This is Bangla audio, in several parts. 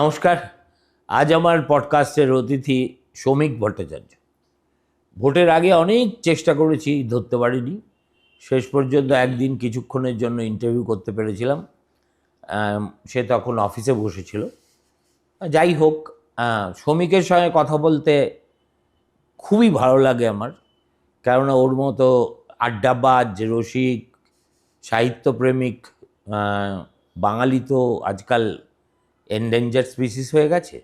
নমস্কার। আজ আমার পডকাস্টের অতিথি শ্রমিক ভট্টাচার্য। ভোটের আগে অনেক চেষ্টা করেছি, ধরতে পারিনি। শেষ পর্যন্ত একদিন কিছুক্ষণের জন্য ইন্টারভিউ করতে পেরেছিলাম। সে তখন অফিসে বসেছিল। যাই হোক, শ্রমিকের সঙ্গে কথা বলতে খুবই ভালো লাগে আমার, কেননা ওর মতো আড্ডাবাজ, রসিক, সাহিত্যপ্রেমিক বাঙালি তো আজকাল এন্ডেঞ্জার স্পিসিস হয়ে গেছে।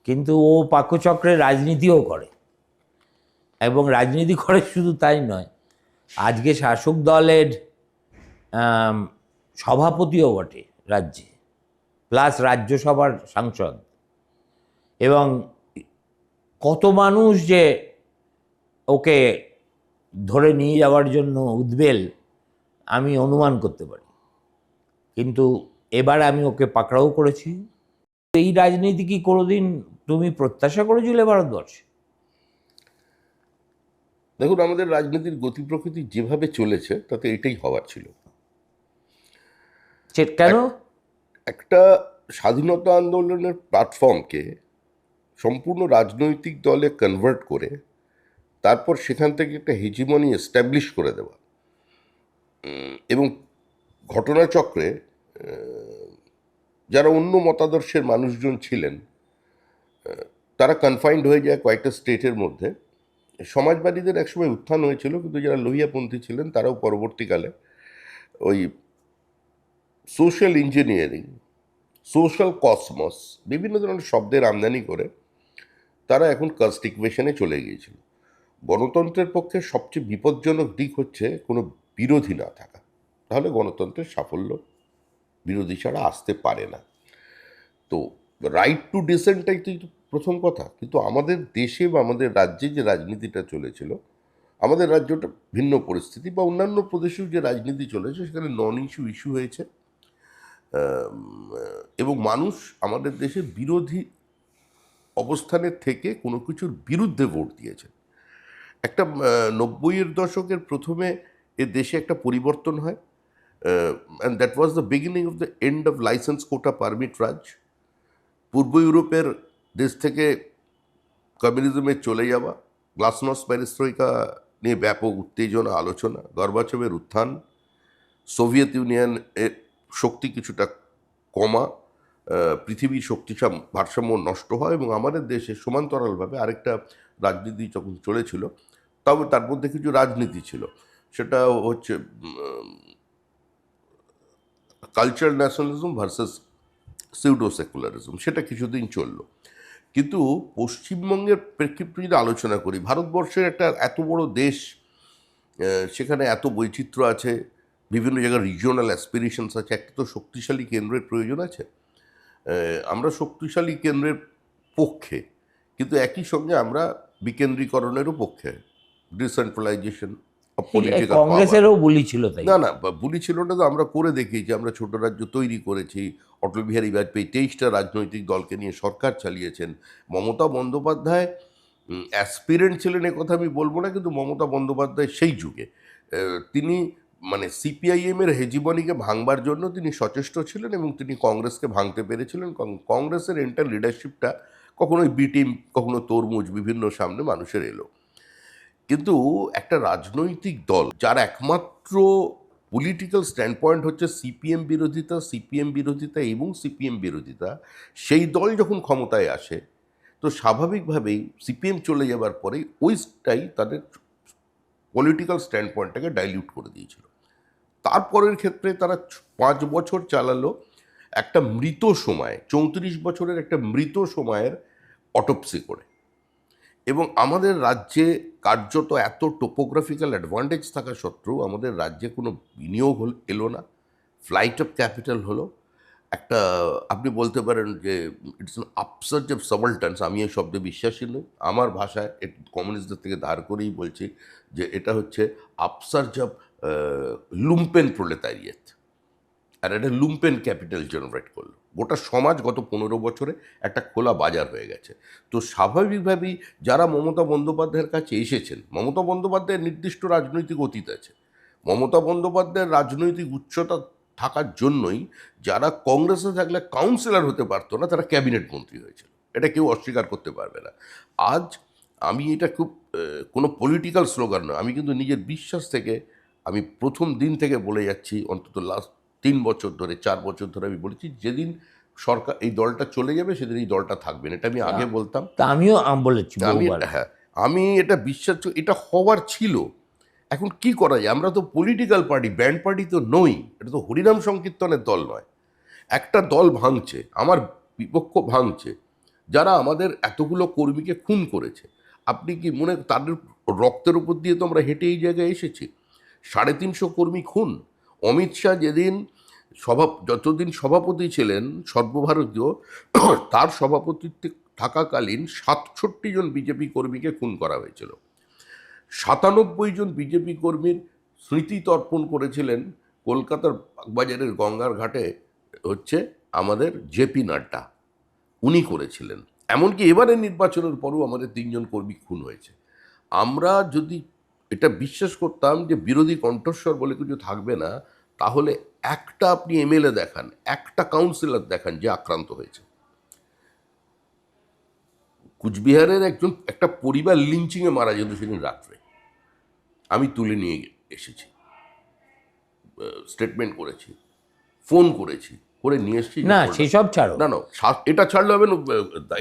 কিন্তু ও পাকচক্রে রাজনীতিও করে, এবং রাজনীতি করে শুধু তাই নয়, আজকে শাসক দলের সভাপতিও বটে রাজ্যে, প্লাস রাজ্যসভার সাংসদ। এবং কত মানুষ যে ওকে ধরে নিয়ে যাওয়ার জন্য উদ্বেল আমি অনুমান করতে পারি। কিন্তু এবার আমি ওকে পাকড়াও করেছি। এই রাজনীতি কি কোনোদিন তুমি প্রত্যাশা করেছিলে ভারতবর্ষে? দেখুন, আমাদের রাজনীতির গতি প্রকৃতি যেভাবে চলেছে তাতে এটাই হওয়ার ছিল। কেন? একটা স্বাধীনতা আন্দোলনের প্ল্যাটফর্মকে সম্পূর্ণ রাজনৈতিক দলে কনভার্ট করে তারপর সেখান থেকে একটা হেজিমনি এস্টাবলিশ করে দেওয়া, এবং ঘটনাচক্রে যারা অন্য মতাদর্শের মানুষজন ছিলেন তারা কনফাইন্ড হয়ে যায় কয়েকটা স্টেটের মধ্যে। সমাজবাদীদের একসময় উত্থান হয়েছিল, কিন্তু যারা লোহিয়াপন্থী ছিলেন তারাও পরবর্তীকালে ওই সোশ্যাল ইঞ্জিনিয়ারিং, সোশ্যাল কসমস, বিভিন্ন ধরনের শব্দের আমদানি করে তারা এখন কাস্ট ইকুয়েশনে চলে গিয়েছিল। গণতন্ত্রের পক্ষে সবচেয়ে বিপজ্জনক দিক হচ্ছে কোনো বিরোধী না থাকা, তাহলে গণতন্ত্রের সাফল্য বিরোধী ছাড়া আসতে পারে না। তো রাইট টু ডিসেন্টটাই তো প্রথম কথা। কিন্তু আমাদের দেশে বা আমাদের রাজ্যে যে রাজনীতিটা চলেছিল, আমাদের রাজ্যটা ভিন্ন পরিস্থিতি, বা অন্যান্য প্রদেশেও যে রাজনীতি চলেছে সেখানে নন ইস্যু হয়েছে, এবং মানুষ আমাদের দেশে বিরোধী অবস্থানের থেকে কোনো কিছুর বিরুদ্ধে ভোট দিয়েছে। একটা 90-এর দশকের প্রথমে এ দেশে একটা পরিবর্তন হয়, and that was the beginning of the end of licence quota permit raj. পূর্ব ইউরোপের দেশ থেকে কমিউনিজমে চলে যাওয়া, গ্লাসনস্ট প্যারিস্ট্রয়িকা নিয়ে ব্যাপক উত্তেজনা, আলোচনা, গর্বাচভের উত্থান, সোভিয়েত ইউনিয়ন এর শক্তি কিছুটা কমা, পৃথিবীর শক্তির ভারসাম্য নষ্ট হয়, এবং আমাদের দেশে সমান্তরালভাবে আরেকটা রাজনীতি যখন চলেছিল, তবে তার মধ্যে কিছু রাজনীতি ছিল, সেটা হচ্ছে cultural nationalism versus pseudo secularism. সেটা কিছুদিন চললো। কিন্তু পশ্চিমবঙ্গের প্রেক্ষিতে যদি আলোচনা করি, ভারতবর্ষের একটা এত বড় দেশ, সেখানে এত বৈচিত্র্য আছে, বিভিন্ন জায়গায় রিজিওনাল অ্যাসপিরেশনস আছে, একটা তো শক্তিশালী কেন্দ্রের প্রয়োজন আছে। আমরা শক্তিশালী কেন্দ্রের পক্ষে, কিন্তু একই সঙ্গে আমরা বিকেন্দ্রীকরণেরও পক্ষে, ডিসেন্ট্রালাইজেশন অফ পলিটিক্যাল পাওয়ার। কংগ্রেসেরও বুলি ছিল তাই? না, বুলি ছিল না তো, আমরা করে দেখিয়েছি। আমরা ছোট রাজ্য তৈরি করেছি। অটল বিহারী বাজপেয়ী 23টা রাজনৈতিক দলকে নিয়ে সরকার চালিয়েছেন। মমতা বন্দ্যোপাধ্যায় অ্যাসপিরেন্ট ছিলেন এ কথা আমি বলবো না, কিন্তু মমতা বন্দ্যোপাধ্যায় সেই যুগে তিনি মানে সিপিআইএমের হেজিমনিকে ভাঙবার জন্য তিনি সচেষ্ট ছিলেন, এবং তিনি কংগ্রেসকে ভাঙতে পেরেছিলেন। কংগ্রেসের এন্টার লিডারশিপটা কখনো বি টিম, কখনো তরমুজ, বিভিন্ন সামনে মানুষের এলো। কিন্তু একটা রাজনৈতিক দল যার একমাত্র পলিটিক্যাল স্ট্যান্ড পয়েন্ট হচ্ছে সিপিএম বিরোধিতা এবং সিপিএম বিরোধিতা, সেই দল যখন ক্ষমতায় আসে, তো স্বাভাবিকভাবেই সিপিএম চলে যাবার পরে ওইটাই তাদের পলিটিক্যাল স্ট্যান্ড পয়েন্টটাকে ডাইলিউট করে দিয়েছিল। তারপরের ক্ষেত্রে তারা 5 বছর চালালো একটা মৃত সময়, 34 বছরের একটা মৃত সময়ের অটোপসি করে। এবং আমাদের রাজ্যে কার্যত এত টোপোগ্রাফিক্যাল অ্যাডভান্টেজ থাকা সত্ত্বেও আমাদের রাজ্যে কোনো বিনিয়োগ এলো না। ফ্লাইট অফ ক্যাপিটাল হলো একটা, আপনি বলতে পারেন যে ইটস অ্যান আপসার্জ অফ সাবলটান্স। আমি এই শব্দে বিশ্বাসী নই। আমার ভাষায় কমিউনিস্টদের থেকে ধার করেই বলছি যে এটা হচ্ছে আপসার্জ অফ লুম্পেন প্রোলেতারিয়েত। আর একটা লুম্পেন ক্যাপিটাল জেনারেট করলো। গোটা সমাজ গত 15 বছরে একটা খোলা বাজার হয়ে গেছে। তো স্বাভাবিকভাবেই যারা মমতা বন্দ্যোপাধ্যায়ের কাছে এসেছেন, মমতা বন্দ্যোপাধ্যায়ের নির্দিষ্ট রাজনৈতিক অতীত আছে, মমতা বন্দ্যোপাধ্যায়ের রাজনৈতিক উচ্চতা থাকার জন্যই যারা কংগ্রেসে থাকলে কাউন্সিলর হতে পারতো না তারা ক্যাবিনেট মন্ত্রী হয়েছিল। এটা কেউ অস্বীকার করতে পারবে না। আজ আমি এটা খুব কোনো পলিটিক্যাল স্লোগান নয়, আমি কিন্তু নিজের বিশ্বাস থেকে আমি প্রথম দিন থেকে বলে যাচ্ছি, অন্তত লাস্ট 3 বছর ধরে 4 বছর ধরে আমি বলেছি, যেদিন সরকার এই দলটা চলে যাবে সেদিন এই দলটা থাকবে না। এটা আমি আগে বলতাম। তা আমিও বলেছি আমি বহুবার। হ্যাঁ, আমি এটা বিশ্বাস এটা হওয়ার ছিল। এখন কি করা যায়, আমরা তো পলিটিক্যাল পার্টি, ব্যান্ড পার্টি তো নই, এটা তো হরিনাম সংকীর্তনের দল নয়। একটা দল ভাঙছে, আমার বিপক্ষ ভাঙছে, যারা আমাদের এতগুলো কর্মীকে খুন করেছে। আপনি কি মনে, তাদের রক্তের উপর দিয়ে তো আমরা হেঁটে এই জায়গায় এসেছি। 350 কর্মী খুন। অমিত শাহ যেদিন যতদিন সভাপতি ছিলেন সর্বভারতীয়, তার সভাপতিত্বে থাকাকালীন 67 জন বিজেপি কর্মীকে খুন করা হয়েছিল। 97 জন বিজেপি কর্মীর স্মৃতি তর্পণ করেছিলেন কলকাতার বাগবাজারের গঙ্গার ঘাটে হচ্ছে আমাদের জেপি নাড্ডা, উনি করেছিলেন। এমনকি এবারে নির্বাচনের পরও আমাদের 3 জন কর্মী খুন হয়েছে। আমরা যদি এটা বিশ্বাস করতাম যে বিরোধী কণ্ঠস্বর বলে কিছু থাকবে না, তাহলে একটা আপনি এমএলএ দেখান, একটা কাউন্সিলর দেখান যে আক্রান্ত হয়েছে। কুচবিহারের একটা পরিবার লিঞ্চিংয়ে মারা যেত সেদিন রাত্রে, আমি তুলে নিয়ে এসেছি, স্টেটমেন্ট করেছি, ফোন করেছি, করে নিয়ে এসেছি। না সেসব ছাড়ো, না এটা ছাড়লে হবে না,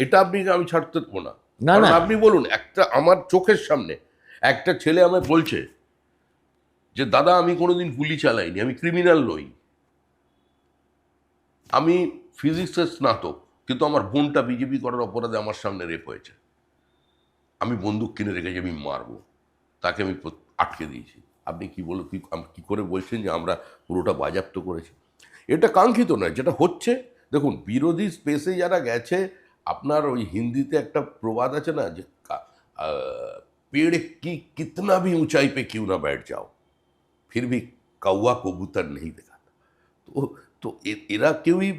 এটা আমি ছাড়তে দেবো না। না কারণ না আপনি বলুন, একটা আমার চোখের সামনে একটা ছেলে আমায় বলছে যে দাদা আমি কোনোদিন গুলি চালাইনি, আমি ক্রিমিনাল নই, আমি ফিজিক্সের স্নাতক, কিন্তু আমার বোনটা বিজেপি করার অপরাধে আমার সামনে রেপ হয়েছে, আমি বন্দুক কিনে রেখেছি, আমি মারবো, তাকে আমি আটকে দিয়েছি। আপনি কি করে বলছেন যে আমরা পুরোটা বাজেয়াপ্ত করেছি? এটা কাঙ্ক্ষিত নয়। যেটা হচ্ছে, দেখুন, বিরোধী স্পেসে যারা গেছে, আপনার ওই হিন্দিতে একটা প্রবাদ আছে না যে पेड़ की कितना भी ऊंचाई पे क्यों ना बैठ जाओ फिर भी कौवा कबूतर नहीं देखा। তো তো এরা কেউই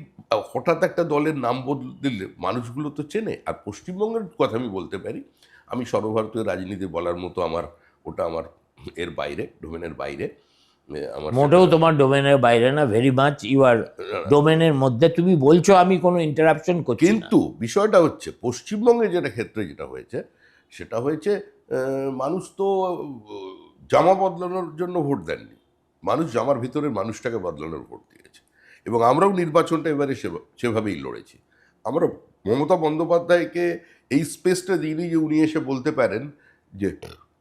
হঠাৎ একটা দলের নাম বদলে মানুষগুলো তো চেনে। আর পশ্চিমবঙ্গের কথা আমি বলতে পারি, আমি সর্বভারতীয় রাজনীতি বলার মতো ওটা আমার এর বাইরে, ডোমেনের বাইরে। আমার মোটেও তোমার ডোমেনের বাইরে না, ভেরি মাচ ইউ আর ডোমেনের মধ্যে। তুমি বলছো, আমি কোনো ইন্টারাপশন করছি না। কিন্তু বিষয়টা হচ্ছে পশ্চিমবঙ্গে ক্ষেত্রে যেটা হয়েছে সেটা হয়েছে, মানুষ তো জামা বদলানোর জন্য ভোট দেননি, মানুষ জামার ভিতরের মানুষটাকে বদলানোর ভোট দিয়েছে। এবং আমরাও নির্বাচনটা এবারে সেভাবেই লড়েছি। আমরা মমতা বন্দ্যোপাধ্যায়কে এই স্পেসটা দিইনি যে উনি এসে বলতে পারেন যে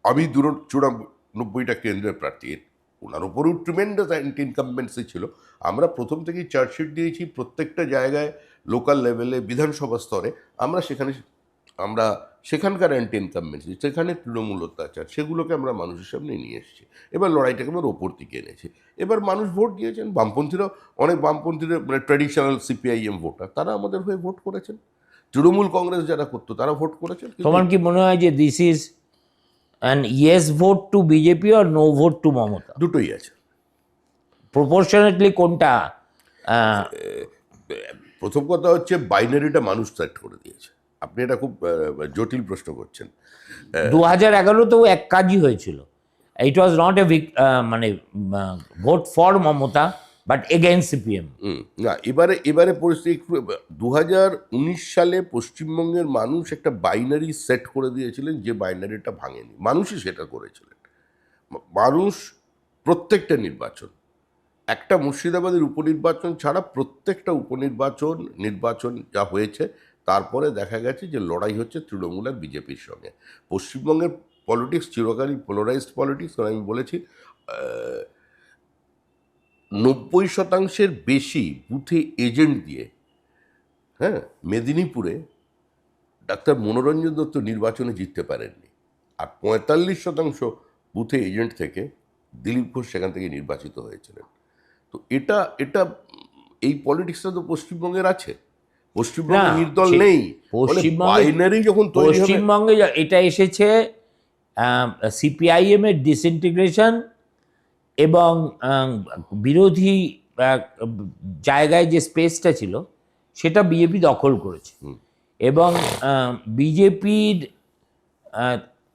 আমি 94টা কেন্দ্রের প্রার্থী। ওনার ওপরও ট্রিমেন্ডাস অ্যান্টি ইনকামবেন্সি ছিল। আমরা প্রথম থেকেই চার্জশিট দিয়েছি প্রত্যেকটা জায়গায়, লোকাল লেভেলে, বিধানসভা স্তরে। আমরা সেখানকার অ্যান্টি ইনকামবেন্সি, সেখানে তৃণমূল অত্যাচার, সেগুলোকে আমরা মানুষের সামনে নিয়ে এসেছি। এবার লড়াইটাকে আমরা ওপর দিকে এনেছি। এবার মানুষ ভোট দিয়েছেন, বামপন্থীরাও, অনেক বামপন্থীরা মানে ট্র্যাডিশনাল সিপিআইএম ভোটার, তারা আমাদের হয়ে ভোট করেছেন। তৃণমূল কংগ্রেস যারা করতো তারা ভোট করেছেন। তোমার কি মনে হয় যে this is an yes vote to BJP আর নো ভোট টু মমতা? দুটোই আছে। প্রপোর্শনেটলি কোনটা? প্রথম কথা হচ্ছে বাইনারিটা মানুষ সেট করে দিয়েছে। আপনি এটা খুব জটিল প্রশ্ন করছেন। 2011-তেও এক কাজই হয়েছিল। ইট ওয়াজ নট এ মানে vote for Mamata but against CPM. না, এবারে পরিস্থিতি 2019 সালে পশ্চিমবঙ্গের মানুষ একটা বাইনারি সেট করে দিয়েছিলেন, যে বাইনারিটা ভাঙেনি, মানুষই সেটা করেছিলেন। মানুষ প্রত্যেকটা নির্বাচন, একটা মুর্শিদাবাদের উপনির্বাচন ছাড়া প্রত্যেকটা নির্বাচন যা হয়েছে, তারপরে দেখা গেছে যে লড়াই হচ্ছে তৃণমূল আর বিজেপির সঙ্গে। পশ্চিমবঙ্গের পলিটিক্স চিরকালই পোলারাইজড পলিটিক্স। কারণ আমি বলেছি 90% বেশি বুথে এজেন্ট দিয়ে, হ্যাঁ, মেদিনীপুরে ডাক্তার মনোরঞ্জন দত্ত নির্বাচনে জিততে পারেননি। আর 45% বুথে এজেন্ট থেকে দিলীপ ঘোষ সেখান থেকে নির্বাচিত হয়েছিলেন। তো এটা এই পলিটিক্সটা তো পশ্চিমবঙ্গের আছে। পশ্চিমবঙ্গে নির্দল নেই, বাইনারি যখন তৈরি হবে। পশ্চিমবঙ্গে এটা এসেছে সিপিআইএম এর ডিসইন্টিগ্রেশন এবং বিরোধী জায়গায় যে স্পেসটা ছিল সেটা বিজেপি দখল করেছে। এবং বিজেপির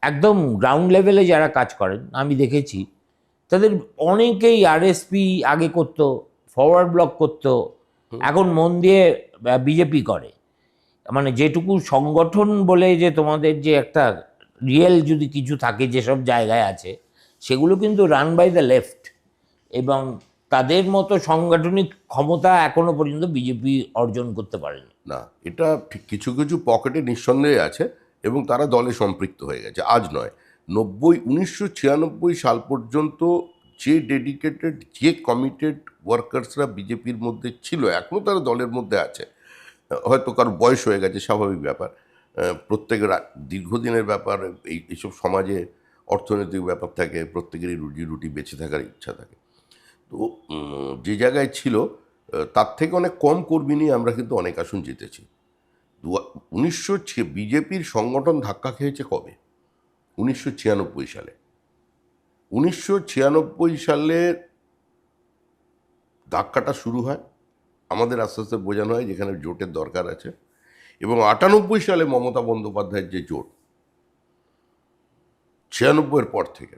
একদম গ্রাউন্ড লেভেলে যারা কাজ করেন আমি দেখেছি, তাদের অনেকেই আরএসপি আগে করতো, ফরওয়ার্ড ব্লক করতো, এখন মন দিয়ে বিজেপি করে। মানে যেটুকু সংগঠন বলে যে তোমাদের যে একটা রিয়েল যদি কিছু থাকে যেসব জায়গায় আছে, সেগুলো কিন্তু রান বাই দ্য লেফট, এবং তাদের মতো সাংগঠনিক ক্ষমতা এখনো পর্যন্ত বিজেপি অর্জন করতে পারেনি। না, এটা ঠিক কিছু কিছু পকেটে নিঃসন্দেহে আছে এবং তারা দলে সম্পৃক্ত হয়ে গেছে, আজ নয়। 1996 সাল পর্যন্ত যে ডেডিকেটেড, যে কমিটেড ওয়ার্কার্সরা বিজেপির মধ্যে ছিল, এখনও তারা দলের মধ্যে আছে। হয়তো কারো বয়স হয়ে গেছে, স্বাভাবিক ব্যাপার, প্রত্যেকের দীর্ঘদিনের ব্যাপার, এইসব সমাজে অর্থনৈতিক ব্যাপার থাকে, প্রত্যেকেরই রুজি রুটি বেঁচে থাকার ইচ্ছা থাকে। তো যে জায়গায় ছিল তার থেকে অনেক কম কর্মী নিয়ে আমরা কিন্তু অনেক আসন জিতেছি। 1996 বিজেপির সংগঠন ধাক্কা খেয়েছে কবে? 1996 সালে। 1996 সালে ধাক্কাটা শুরু হয়, আমাদের আস্তে আস্তে বোঝানো হয় যেখানে জোটের দরকার আছে, এবং 98 সালে মমতা বন্দ্যোপাধ্যায়ের যে জোট, 96-এর পর থেকে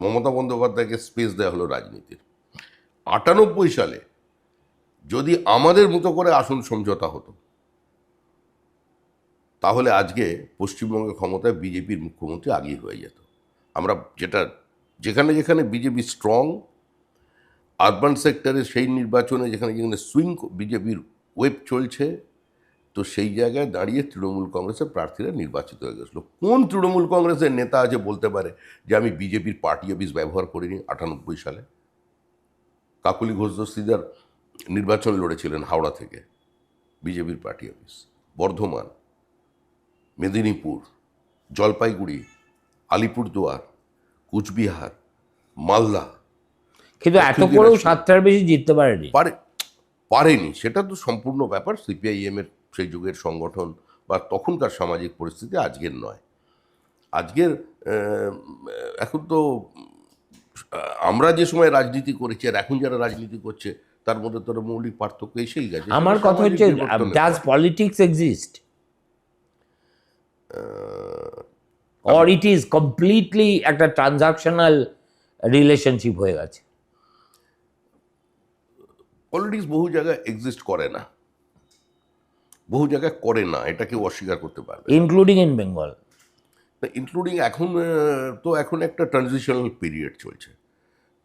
মমতা বন্দ্যোপাধ্যায়কে স্পেস দেওয়া হলো রাজনীতির। 98 সালে যদি আমাদের মতো করে আসন সমঝোতা হতো, তাহলে আজকে পশ্চিমবঙ্গে ক্ষমতায় বিজেপির মুখ্যমন্ত্রী আগেই হয়ে যেত। আমরা যেখানে যেখানে বিজেপি স্ট্রং, আরবান সেক্টরে সেই নির্বাচনে যেখানে যেখানে সুইং বিজেপির ওয়েব চলছে, তো সেই জায়গায় দাঁড়িয়ে তৃণমূল কংগ্রেসের প্রার্থীরা নির্বাচিত হয়ে গেছিলো। কোন তৃণমূল কংগ্রেসের নেতা আছে বলতে পারে যে আমি বিজেপির পার্টি অফিস ব্যবহার করিনি 98 সালে? কাকলি ঘোষ দস্তিদার নির্বাচন লড়েছিলেন হাওড়া থেকে, বিজেপির পার্টি অফিস। বর্ধমান, মেদিনীপুর, জলপাইগুড়ি, আলিপুরদুয়ার, কুচবিহার, মালদা, কিন্তু এত করেও 7টার বেশি জিততে পারেনি। পারেনি। সেটা তো সম্পূর্ণ ব্যাপার সিপিআইএমের সেই যুগের সংগঠন বা তখনকার সামাজিক পরিস্থিতি, আজকের নয়। আজকের এখন তো আমরা যে সময় রাজনীতি করেছি আর এখন যারা রাজনীতি করছে তার মধ্যে তো মৌলিক পার্থক্য এসেই গেছে। আমার কথা হচ্ছে, does politics exist or it is completely একটা ট্রানজাকশনাল রিলেশনশিপ হয়ে গেছে? পলিটিক্স বহু জায়গায় এক্সিস্ট করে না, বহু জায়গায় করে না, এটা কেউ অস্বীকার করতে পারবে, ইনক্লুডিং ইন বেঙ্গল। ইনক্লুডিং এখন একটা ট্রানজিশনাল পিরিয়ড চলছে।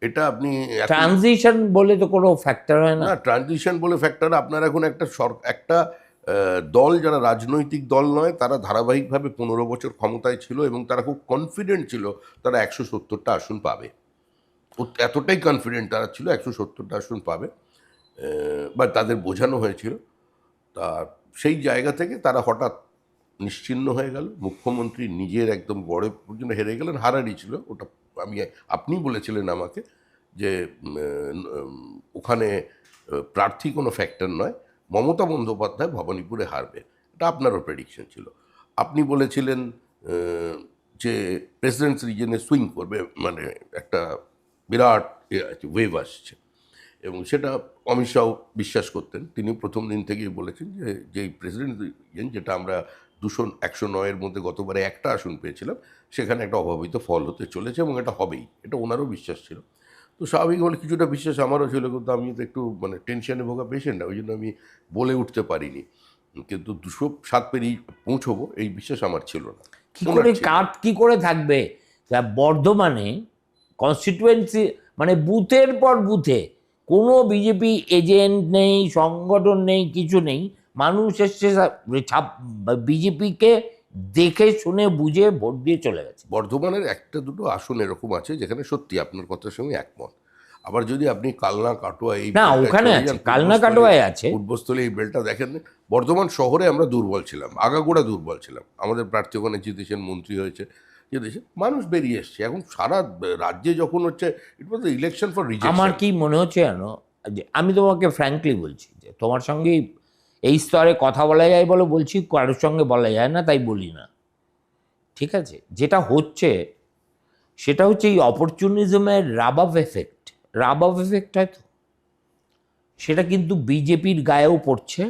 এটা আপনি ট্রানজিশন বলে তো কোনো ফ্যাক্টর হয় না। না, ট্রানজিশন বলে ফ্যাক্টর আপনার এখন একটা দল, যারা রাজনৈতিক দল নয়, তারা ধারাবাহিকভাবে 15 বছর ক্ষমতায় ছিল এবং তারা খুব কনফিডেন্ট ছিল তারা 170টা আসন পাবে। এতটাই কনফিডেন্ট তারা ছিল 170টা আসন পাবে, বা তাদের বোঝানো হয়েছিল। তা সেই জায়গা থেকে তারা হঠাৎ নিশ্চিহ্ন হয়ে গেল। মুখ্যমন্ত্রী নিজের একদম বড় পর্যন্ত হেরে গেলেন, হারারই ছিল ওটা। আপনি বলেছিলেন আমাকে যে ওখানে প্রার্থী কোনো ফ্যাক্টর নয়, মমতা বন্দ্যোপাধ্যায় ভবানীপুরে হারবে, এটা আপনারও প্রেডিকশন ছিল। আপনি বলেছিলেন যে প্রেসিডেন্টস রিজনে সুইং করবে, মানে একটা বিরাট ওয়েভ আসছে, এবং সেটা অমিত শাহ বিশ্বাস করতেন। তিনি প্রথম দিন থেকেই বলেছেন যে যেই প্রেসিডেন্ট রিজন, যেটা আমরা 109-এর মধ্যে গতবারে একটা আসন পেয়েছিলাম, সেখানে একটা অভাবিত ফল হতে চলেছে এবং এটা হবেই, এটা ওনারও বিশ্বাস ছিল। তো স্বাভাবিকভাবে কিছুটা বিশ্বাস আমারও ছিল, কিন্তু আমি তো একটু টেনশনে ভোগা পেশেন্ট, ওই জন্য আমি বলে উঠতে পারিনি। কিন্তু 207 পেরিয়ে পৌঁছবো এই বিশ্বাস আমার ছিল না। কি করে থাকবে বর্ধমানে কনস্টিটুয়েন্সি, মানে বুথের পর বুথে কোনো বিজেপি এজেন্ট নেই, সংগঠন নেই, কিছু নেই। মানুষ এসছে বিজেপিকে দেখে শুনে বুঝে ভোট দিয়ে চলে গেছে। বর্ধমানের একটা দুটো আসন এরকম আছে যেখানে সত্যি আপনার কথার সঙ্গে একমত। আবার যদি আপনি কালনা কাটোয়া ওখানে আছে, কালনা কাটোয়ায় আছে, পূর্বস্থলে এই বেলটা দেখেন, বর্ধমান শহরে আমরা দুর্বল ছিলাম, আগাগোড়া দুর্বল ছিলাম। আমাদের প্রার্থী ওখানে জিতেছেন, মন্ত্রী হয়েছে, জিতেছেন, মানুষ বেরিয়ে এসছে। এখন সারা রাজ্যে যখন হচ্ছে, it was the election for rejection. আমার কি মনে হচ্ছে জানো, যে আমি তোমাকে ফ্র্যাঙ্কলি বলছি যে তোমার সঙ্গে এই স্তরে কথা বলা যায় বলে বলছি, কারোর সঙ্গে বলা যায় না তাই বলি না, ঠিক আছে? যেটা হচ্ছে সেটা হচ্ছে এই অপরচুনিজমের রাব অফ এফেক্ট হয়তো সেটা কিন্তু বিজেপির গায়েও পড়ছে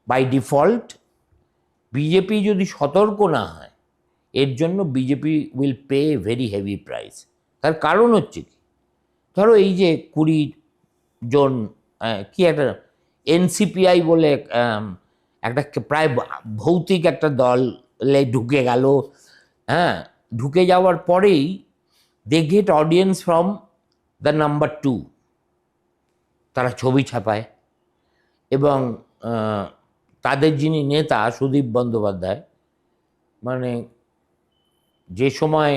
বাই ডিফল্ট। বিজেপি যদি সতর্ক না হয়, এর জন্য BJP will pay very heavy price. তার কারণ হচ্ছে কি, ধরো এই যে জন কি একটা এনসিপিআই বলে একটা প্রায় ভৌতিক একটা দলে ঢুকে গেল। হ্যাঁ, ঢুকে যাওয়ার পরেই they get audience from the number 2। তারা ছবি ছাপায় এবং তাদের যিনি নেতা সুদীপ বন্দ্যোপাধ্যায়, মানে যে সময়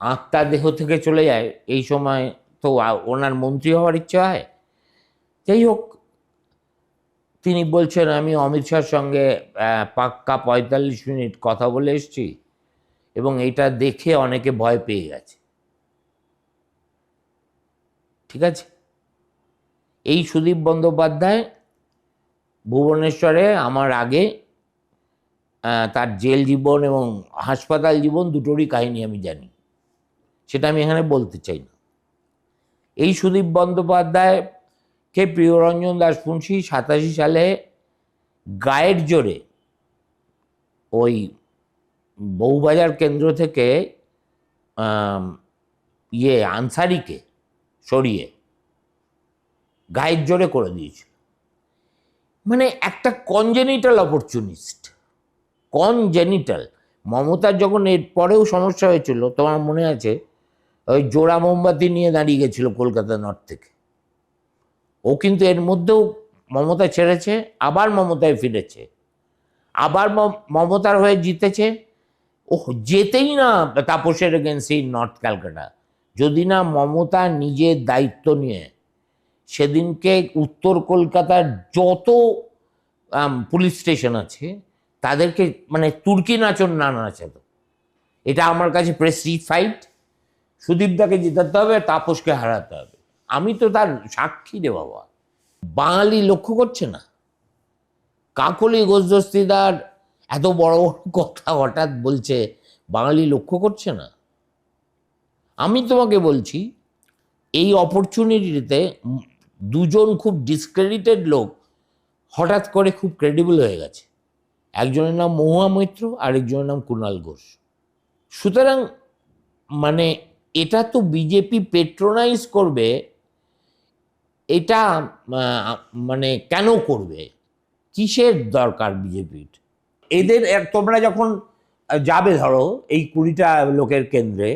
আত্মা দেহ থেকে চলে যায় এই সময় তো ওনার মন্ত্রী হওয়ার ইচ্ছে হয়। যাই হোক, তিনি বলছেন আমি অমিত শাহর সঙ্গে পাক্কা 45 মিনিট কথা বলে এসেছি এবং এটা দেখে অনেকে ভয় পেয়ে গেছে। ঠিক আছে, এই সুদীপ বন্দ্যোপাধ্যায় ভুবনেশ্বরে আমার আগে তার জেল জীবন এবং হাসপাতাল জীবন দুটোরই কাহিনী আমি জানি, সেটা আমি এখানে বলতে চাই না। এই সুদীপ বন্দ্যোপাধ্যায়কে প্রিয়রঞ্জন দাশমুন্সী 87 সালে গায়ের জোরে ওই বউবাজার কেন্দ্র থেকে আনসারিকে সরিয়ে গায়ের জোরে করে দিয়েছিল। মানে একটা কনজেনিটাল অপরচুনিস্ট, কনজেনিটাল। মমতার যখন এর পরেও সমস্যা হয়েছিল, তোমার মনে আছে, ওই জোড়া মোমবাতি নিয়ে দাঁড়িয়ে গেছিল কলকাতা নর্থ থেকে। ও কিন্তু এর মধ্যেও মমতা ছেড়েছে, আবার মমতায় ফিরেছে, আবার মমতার হয়ে জিতেছে। ও যেতেই না তাপসের এগেন্সি নর্থ ক্যালকাটা, যদি না মমতা নিজের দায়িত্ব নিয়ে সেদিনকে উত্তর কলকাতার যত পুলিশ স্টেশন আছে তাদেরকে মানে তুর্কি নাচন না নাচাতো। এটা আমার কাছে প্রেস্টিজ ফাইট। সুদীপদাকে জিতাতে হবে, তাপসকে হারাতে হবে, আমি তো তার সাক্ষী রে বাবা। বাঙালি লক্ষ্য করছে না? কাকলি ঘোষ-দস্তিদার এত বড় বড় কথা হঠাৎ বলছে, বাঙালি লক্ষ্য করছে না? আমি তোমাকে বলছি, এই অপরচুনিটিতে দুজন খুব ডিসক্রেডিটেড লোক হঠাৎ করে খুব ক্রেডিবল হয়ে গেছে। একজনের নাম মহুয়া মৈত্র, আরেকজনের নাম কুণাল ঘোষ। সুতরাং মানে এটা তো বিজেপি পেট্রোনাইজ করবে, এটা মানে কেন করবে? কিসের দরকার বিজেপির? এদের তোমরা যখন যাবে ধরো এই 20টা লোকের কেন্দ্রে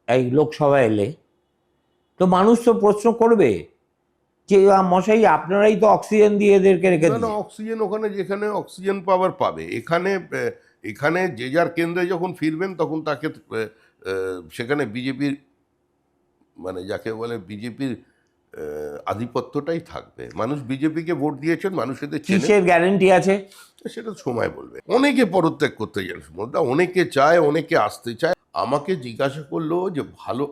এই লোকসভা এলে, তো মানুষ তো প্রশ্ন করবে যে মশাই আপনারাই তো অক্সিজেন দিয়ে এদেরকে রেখে না না, দিন। অক্সিজেন ওখানে যেখানে অক্সিজেন পাওয়ার পাবে, এখানে এখানে যে যার কেন্দ্রে যখন ফিরবেন তখন তাকে সেখানে বিজেপির মানে যাকে বলে বিজেপির আধিপত্যটাই থাকবে। মানুষ বিজেপিকে ভোট দিয়েছেন, মানুষ এদের চেনে। কিসের গ্যারেন্টি আছে? সেটা সময় বলবে। অনেকে পদত্যাগ করতে চান সুমনদা, অনেকে চায়, অনেকে আসতে চায়। আমাকে জিজ্ঞাসা করলো যে ভালো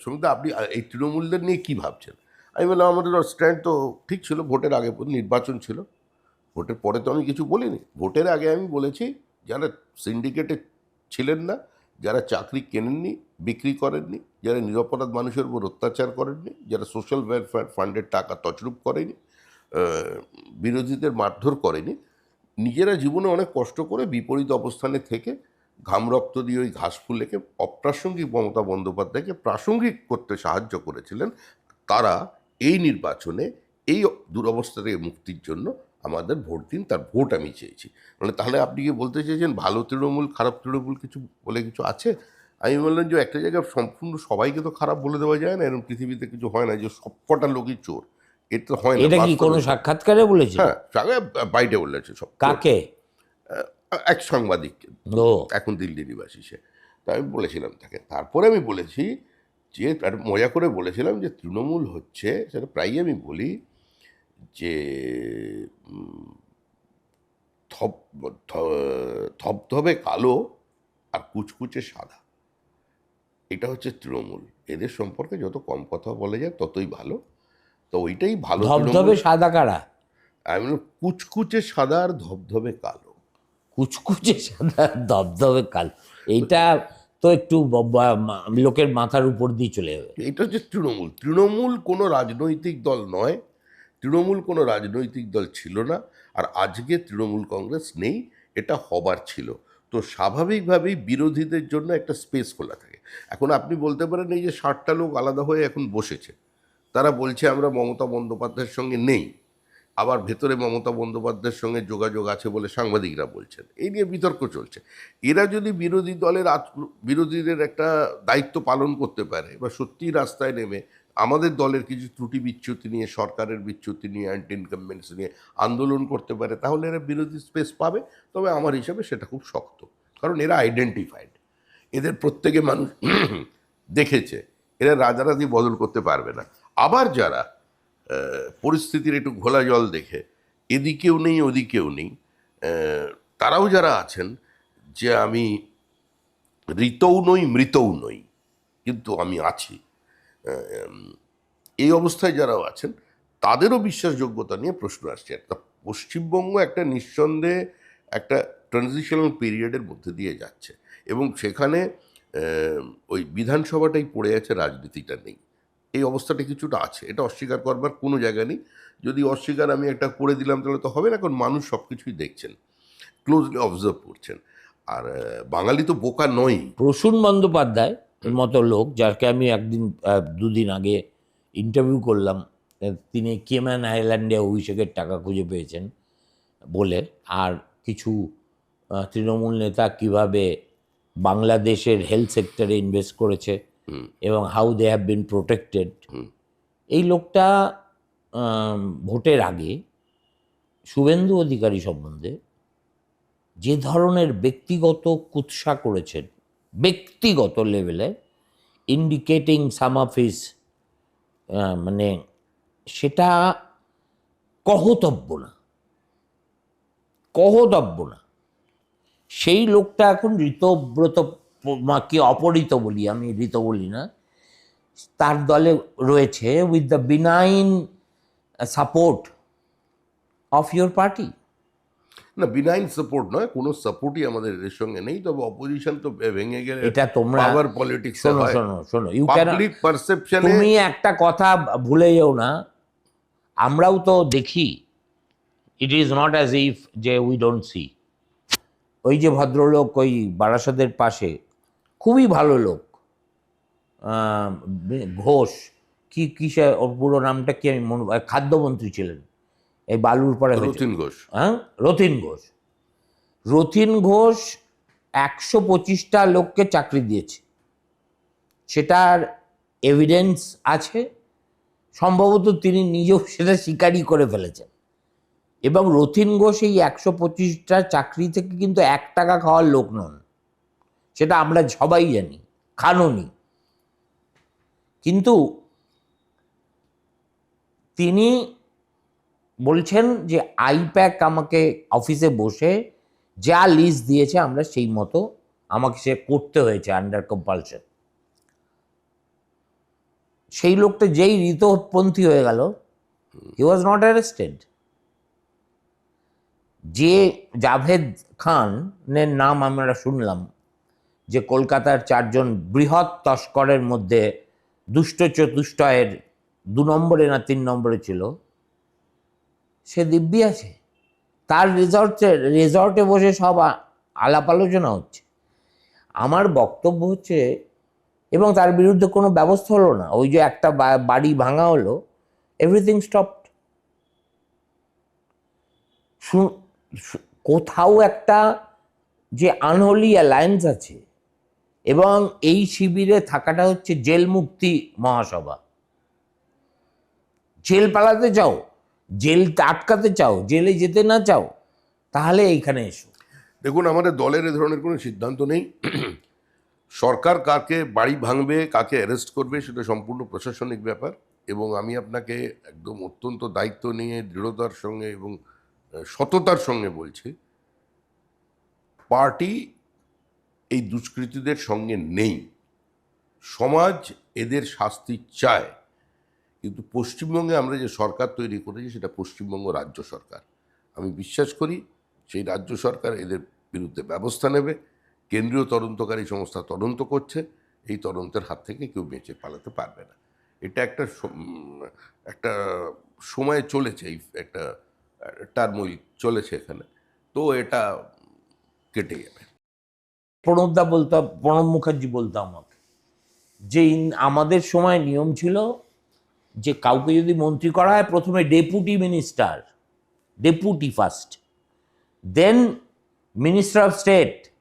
সুমনদা আপনি এই তৃণমূলদের নিয়ে কি ভাবছেন? আমি বললাম আমাদের স্ট্যান্ড তো ঠিক ছিল, ভোটের আগে নির্বাচন ছিল, ভোটের পরে তো আমি কিছু বলিনি। ভোটের আগে আমি বলেছি যারা সিন্ডিকেটে ছিলেন না, যারা চাকরি কেনেননি, বিক্রি করেননি, যারা নিরপরাধ মানুষের উপর অত্যাচার করেননি, যারা সোশ্যাল ওয়েলফেয়ার ফান্ডের টাকা তছরূপ করেনি, বিরোধীদের মারধর করেনি, নিজেরা জীবনে অনেক কষ্ট করে বিপরীত অবস্থানে থেকে ঘাম রক্ত দিয়ে ওই ঘাসফুলেকে অপ্রাসঙ্গিক মমতা বন্দ্যোপাধ্যায়কে প্রাসঙ্গিক করতে সাহায্য করেছিলেন, তারা এই নির্বাচনে এই দুরবস্থা থেকে মুক্তির জন্য আমাদের ভোট দিন, তার ভোট আমি চেয়েছি। মানে তাহলে আপনি কি বলতে চেয়েছেন ভালো তৃণমূল খারাপ তৃণমূল কিছু বলে কিছু আছে? আমি বললাম যে একটা জায়গায় সম্পূর্ণ সবাইকে তো খারাপ বলে দেওয়া যায় না, এরকম পৃথিবীতে কিছু হয় না যে সবকটা লোকই চোর, এটা হয় না। এটা কি কোনো সাক্ষাৎকারে বলেছিল? হ্যাঁ, বাইরে বলেছে সব। কাকে? এক সাংবাদিককে, ও এখন দিল্লি নিবাসী সে। তা আমি বলেছিলাম তাকে, তারপরে আমি বলেছি যে মজা করে বলেছিলাম যে তৃণমূল হচ্ছে, সেটা প্রায়ই আমি বলি যে ধবধবে কালো আর কুচকুচে সাদা, এটা হচ্ছে তৃণমূল। এদের সম্পর্কে যত কম কথা বলা যায় ততই ভালো। তো ওইটাই ভালো। ধবধবে সাদা কারা? আমি কুচকুচে সাদা আর ধবধবে কালো। কুচকুচে সাদা ধবধবে কালো, এইটা তো একটু লোকের মাথার উপর দিয়ে চলে যাবে। এটা হচ্ছে তৃণমূল। তৃণমূল কোনো রাজনৈতিক দল নয়, তৃণমূল কোনো রাজনৈতিক দল ছিল না, আর আজকে তৃণমূল কংগ্রেস নেই, এটা হবার ছিল। তো স্বাভাবিকভাবেই বিরোধীদের জন্য একটা স্পেস খোলা থাকে। এখন আপনি বলতে পারেন এই যে 60টা লোক আলাদা হয়ে এখন বসেছে, তারা বলছে আমরা মমতা বন্দ্যোপাধ্যায়ের সঙ্গে নেই, আবার ভেতরে মমতা বন্দ্যোপাধ্যায়ের সঙ্গে যোগাযোগ আছে বলে সাংবাদিকরা বলছেন। এই নিয়ে বিতর্ক চলছে। এরা যদি বিরোধী দলের বিরোধীদের একটা দায়িত্ব পালন করতে পারে বা সত্যি রাস্তায় নেমে আমাদের দলের কিছু ত্রুটি বিচ্যুতি নিয়ে, সরকারের বিচ্যুতি নিয়ে, অ্যান্টি ইনকামবেন্স নিয়ে আন্দোলন করতে পারে, তাহলে এরা বিরোধী স্পেস পাবে। তবে আমার হিসাবে সেটা খুব শক্ত, কারণ এরা আইডেন্টিফাইড, এদের প্রত্যেকে মানুষ দেখেছে, এরা রাজারাজি বদল করতে পারবে না। আবার যারা পরিস্থিতির একটু ঘোলা জল দেখে এদিকেও নেই ওদিকেও নেই, তারাও যারা আছেন যে আমি ঋতও নই মৃতও নই কিন্তু আমি আছি, এই অবস্থায় যারাও আছেন তাদেরও বিশ্বাসযোগ্যতা নিয়ে প্রশ্ন আসছে। একটা পশ্চিমবঙ্গ একটা নিঃসন্দেহে একটা ট্রানজিশনাল পিরিয়ডের মধ্যে দিয়ে যাচ্ছে, এবং সেখানে ওই বিধানসভাটাই পড়ে আছে, রাজনীতিটা নেই। এই অবস্থাটা কিছুটা আছে, এটা অস্বীকার করবার কোনো জায়গা নেই। যদি অস্বীকার আমি একটা করে দিলাম তাহলে তো হবে না, কারণ মানুষ সব কিছুই দেখছেন, ক্লোজলি অবজার্ভ করছেন। আর বাঙালি তো বোকা নয়। প্রসূন বন্দ্যোপাধ্যায় এর মতো লোক, যাকে আমি একদিন দুদিন আগে ইন্টারভিউ করলাম, তিনি কেম্যান আইল্যান্ডে অভিষেকের টাকা খুঁজে পেয়েছেন বলে, আর কিছু তৃণমূল নেতা কিভাবে বাংলাদেশের হেলথ সেক্টরে ইনভেস্ট করেছে এবং how they have been protected. এই লোকটা ভোটের আগে শুভেন্দু অধিকারী সম্বন্ধে যে ধরনের ব্যক্তিগত কুৎসা করেছেন, ব্যক্তিগত লেভেলে, ইন্ডিকেটিং সাম অফ হিজ, মানে সেটা কহতব্য না, কহতব্য না। সেই লোকটা এখন ঋতব্রত, কি অপহৃত বলি, আমি ঋত বলি না, তার দলে রয়েছে with the benign support of your party. না, বিনাইন সাপোর্ট নয়, কোনো সাপোর্টই আমাদের এর সঙ্গে নেই। তবে অপোজিশন তো ভেঙে গেলে এটা তোমরা পাওয়ার পলিটিক্স শোনো হয়, শোনো শোনো, ইউ পাবলিক পারসেপশনে। তুমি একটা কথা ভুলে যেও না, আমরাও তো দেখি। It is not as if যে উই ডোন্ট সি। ওই যে ভদ্রলোক ওই বারাসতের পাশে, খুবই ভালো লোক, ঘোষ, কিসে ওর পুরো নামটা কি, আমি মনে, খাদ্যমন্ত্রী ছিলেন, এই বালুর পরে হয়েছে। রতিন ঘোষ। হ্যাঁ, রতিন ঘোষ। রতিন ঘোষ 125টা লোককে চাকরি দিয়েছে, সেটার এভিডেন্স আছে। সম্ভবত তিনি নিজেও সেটা স্বীকারই করে ফেলেছেন। এবং রতিন ঘোষ এই 125টা চাকরি থেকে কিন্তু 1 টাকা খাওয়ার লোক নন, সেটা আমরা সবাই জানি, খাননি। কিন্তু তিনি বলছেন যে আইপ্যাক আমাকে অফিসে বসে যা লিস্ট দিয়েছে আমরা সেই মতো আমাকে সে করতে হয়েছে আন্ডার কম্পালশন। সেই লোকটা যেই ঋতপন্থী হয়ে গেল, হি ওয়াজ নট অ্যারেস্টেড। যে জাভেদ খানের নাম আমরা শুনলাম, যে কলকাতার 4 জন বৃহৎ তস্করের মধ্যে দুষ্ট চতুষ্টয়ের 2 নম্বরে না 3 নম্বরে ছিল, সে দিব্যি আছে। তার রিসর্টে বসে সব আলাপ আলোচনা হচ্ছে। আমার বক্তব্য হচ্ছে, এবং তার বিরুদ্ধে কোনো ব্যবস্থা হলো না, ওই যে একটা বাড়ি ভাঙা হলো, এভরিথিং স্টপড। কোথাও একটা যে আনহোলি অ্যালায়েন্স আছে, এবং এই শিবিরে থাকাটা হচ্ছে জেল মুক্তি মহাসভা। জেল পালাতে চাও, জেল আটকাতে চাও, জেলে যেতে না চাও, তাহলে এইখানে এসো। দেখুন, আমাদের দলের এ ধরনের কোনো সিদ্ধান্ত নেই। সরকার কাকে বাড়ি ভাঙবে, কাকে অ্যারেস্ট করবে, সেটা সম্পূর্ণ প্রশাসনিক ব্যাপার। এবং আমি আপনাকে একদম অত্যন্ত দায়িত্ব নিয়ে, দৃঢ়তার সঙ্গে এবং সততার সঙ্গে বলছি, পার্টি এই দুষ্কৃতীদের সঙ্গে নেই। সমাজ এদের শাস্তি চায়, কিন্তু পশ্চিমবঙ্গে আমরা যে সরকার তৈরি করেছি সেটা পশ্চিমবঙ্গ রাজ্য সরকার। আমি বিশ্বাস করি সেই রাজ্য সরকার এদের বিরুদ্ধে ব্যবস্থা নেবে। কেন্দ্রীয় তদন্তকারী সংস্থা তদন্ত করছে, এই তদন্তের হাত থেকে কেউ বেঁচে পালাতে পারবে না। এটা একটা সময় চলেছে, এই একটা টার্মোইল চলেছে এখানে, তো এটা কেটে যাবে। প্রণব মুখার্জি বলতো আমাকে যে আমাদের সময় নিয়ম ছিল যে কাউকে যদি মন্ত্রী করা হয় প্রথমে deputy minister, deputy first, then minister of state,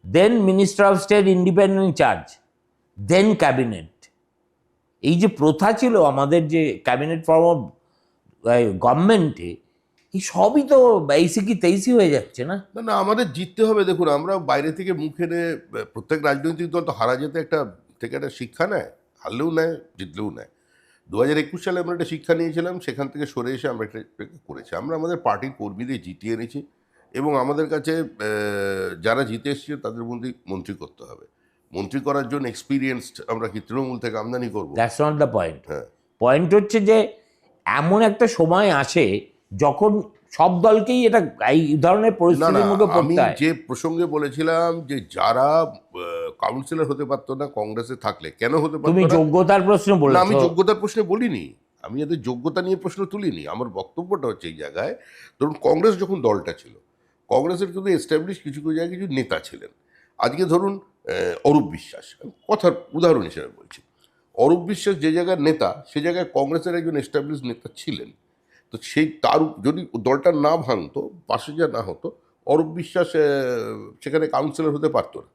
then minister of state independent charge, then cabinet. এই যে প্রথা ছিল আমাদের যে ক্যাবিনেট ফর্ম অফ গভর্নমেন্টে, এই সবই তো বাইশে কি তেইশই হয়ে যাচ্ছে না? না না, আমাদের জিততে হবে। দেখুন, আমরা বাইরে থেকে মুখে নিয়ে প্রত্যেক রাজনৈতিক দল তো হারা যেতে একটা শিক্ষা নেয়, হারলেও নেয়, জিতলেও নেয়। 2021 সালে আমরা একটা শিক্ষা নিয়েছিলাম, সেখান থেকে সরে এসে আমরা একটা করেছি। আমরা আমাদের পার্টির কর্মীদের জিতিয়ে এনেছি এবং আমাদের কাছে যারা জিতে এসছে তাদের মধ্যে মন্ত্রী করতে হবে। মন্ত্রী করার জন্য এক্সপিরিয়েন্সড আমরা কি তৃণমূল থেকে আমদানি করবো? That's not the point. হ্যাঁ, পয়েন্ট হচ্ছে যে এমন একটা সময় আসে যখন সব দলকেই এটা এই ধরনের না না, পরিস্থিতির মুখে আমি পড়তে হয়। যে প্রসঙ্গে বলেছিলাম যে যারা কাউন্সিলর হতে পারতো না কংগ্রেসে থাকলে, কেন হতে পারতো তুমি না? যোগ্যতার প্রশ্ন না, আমি বলেছো। যোগ্যতার প্রশ্নে বলিনি, আমি এদের যোগ্যতা নিয়ে প্রশ্ন তুলিনি। আমার বক্তব্যটা হচ্ছে এই জায়গায়, ধরুন কংগ্রেস যখন দলটা ছিল, কংগ্রেসের কিন্তু এস্টাবলিশ কিছু কিছু জায়গায় কিছু নেতা ছিলেন। আজকে ধরুন অরূপ বিশ্বাস, আমি কথার উদাহরণ হিসেবে বলছি, অরূপ বিশ্বাস যে জায়গার নেতা, সে জায়গায় কংগ্রেসের একজন এস্টাবলিশ নেতা ছিলেন। তো সেই তার যদি দলটা না ভাঙতো, পাশে যা না হতো, অরূপ বিশ্বাস সেখানে কাউন্সিলর হতে পারতো না।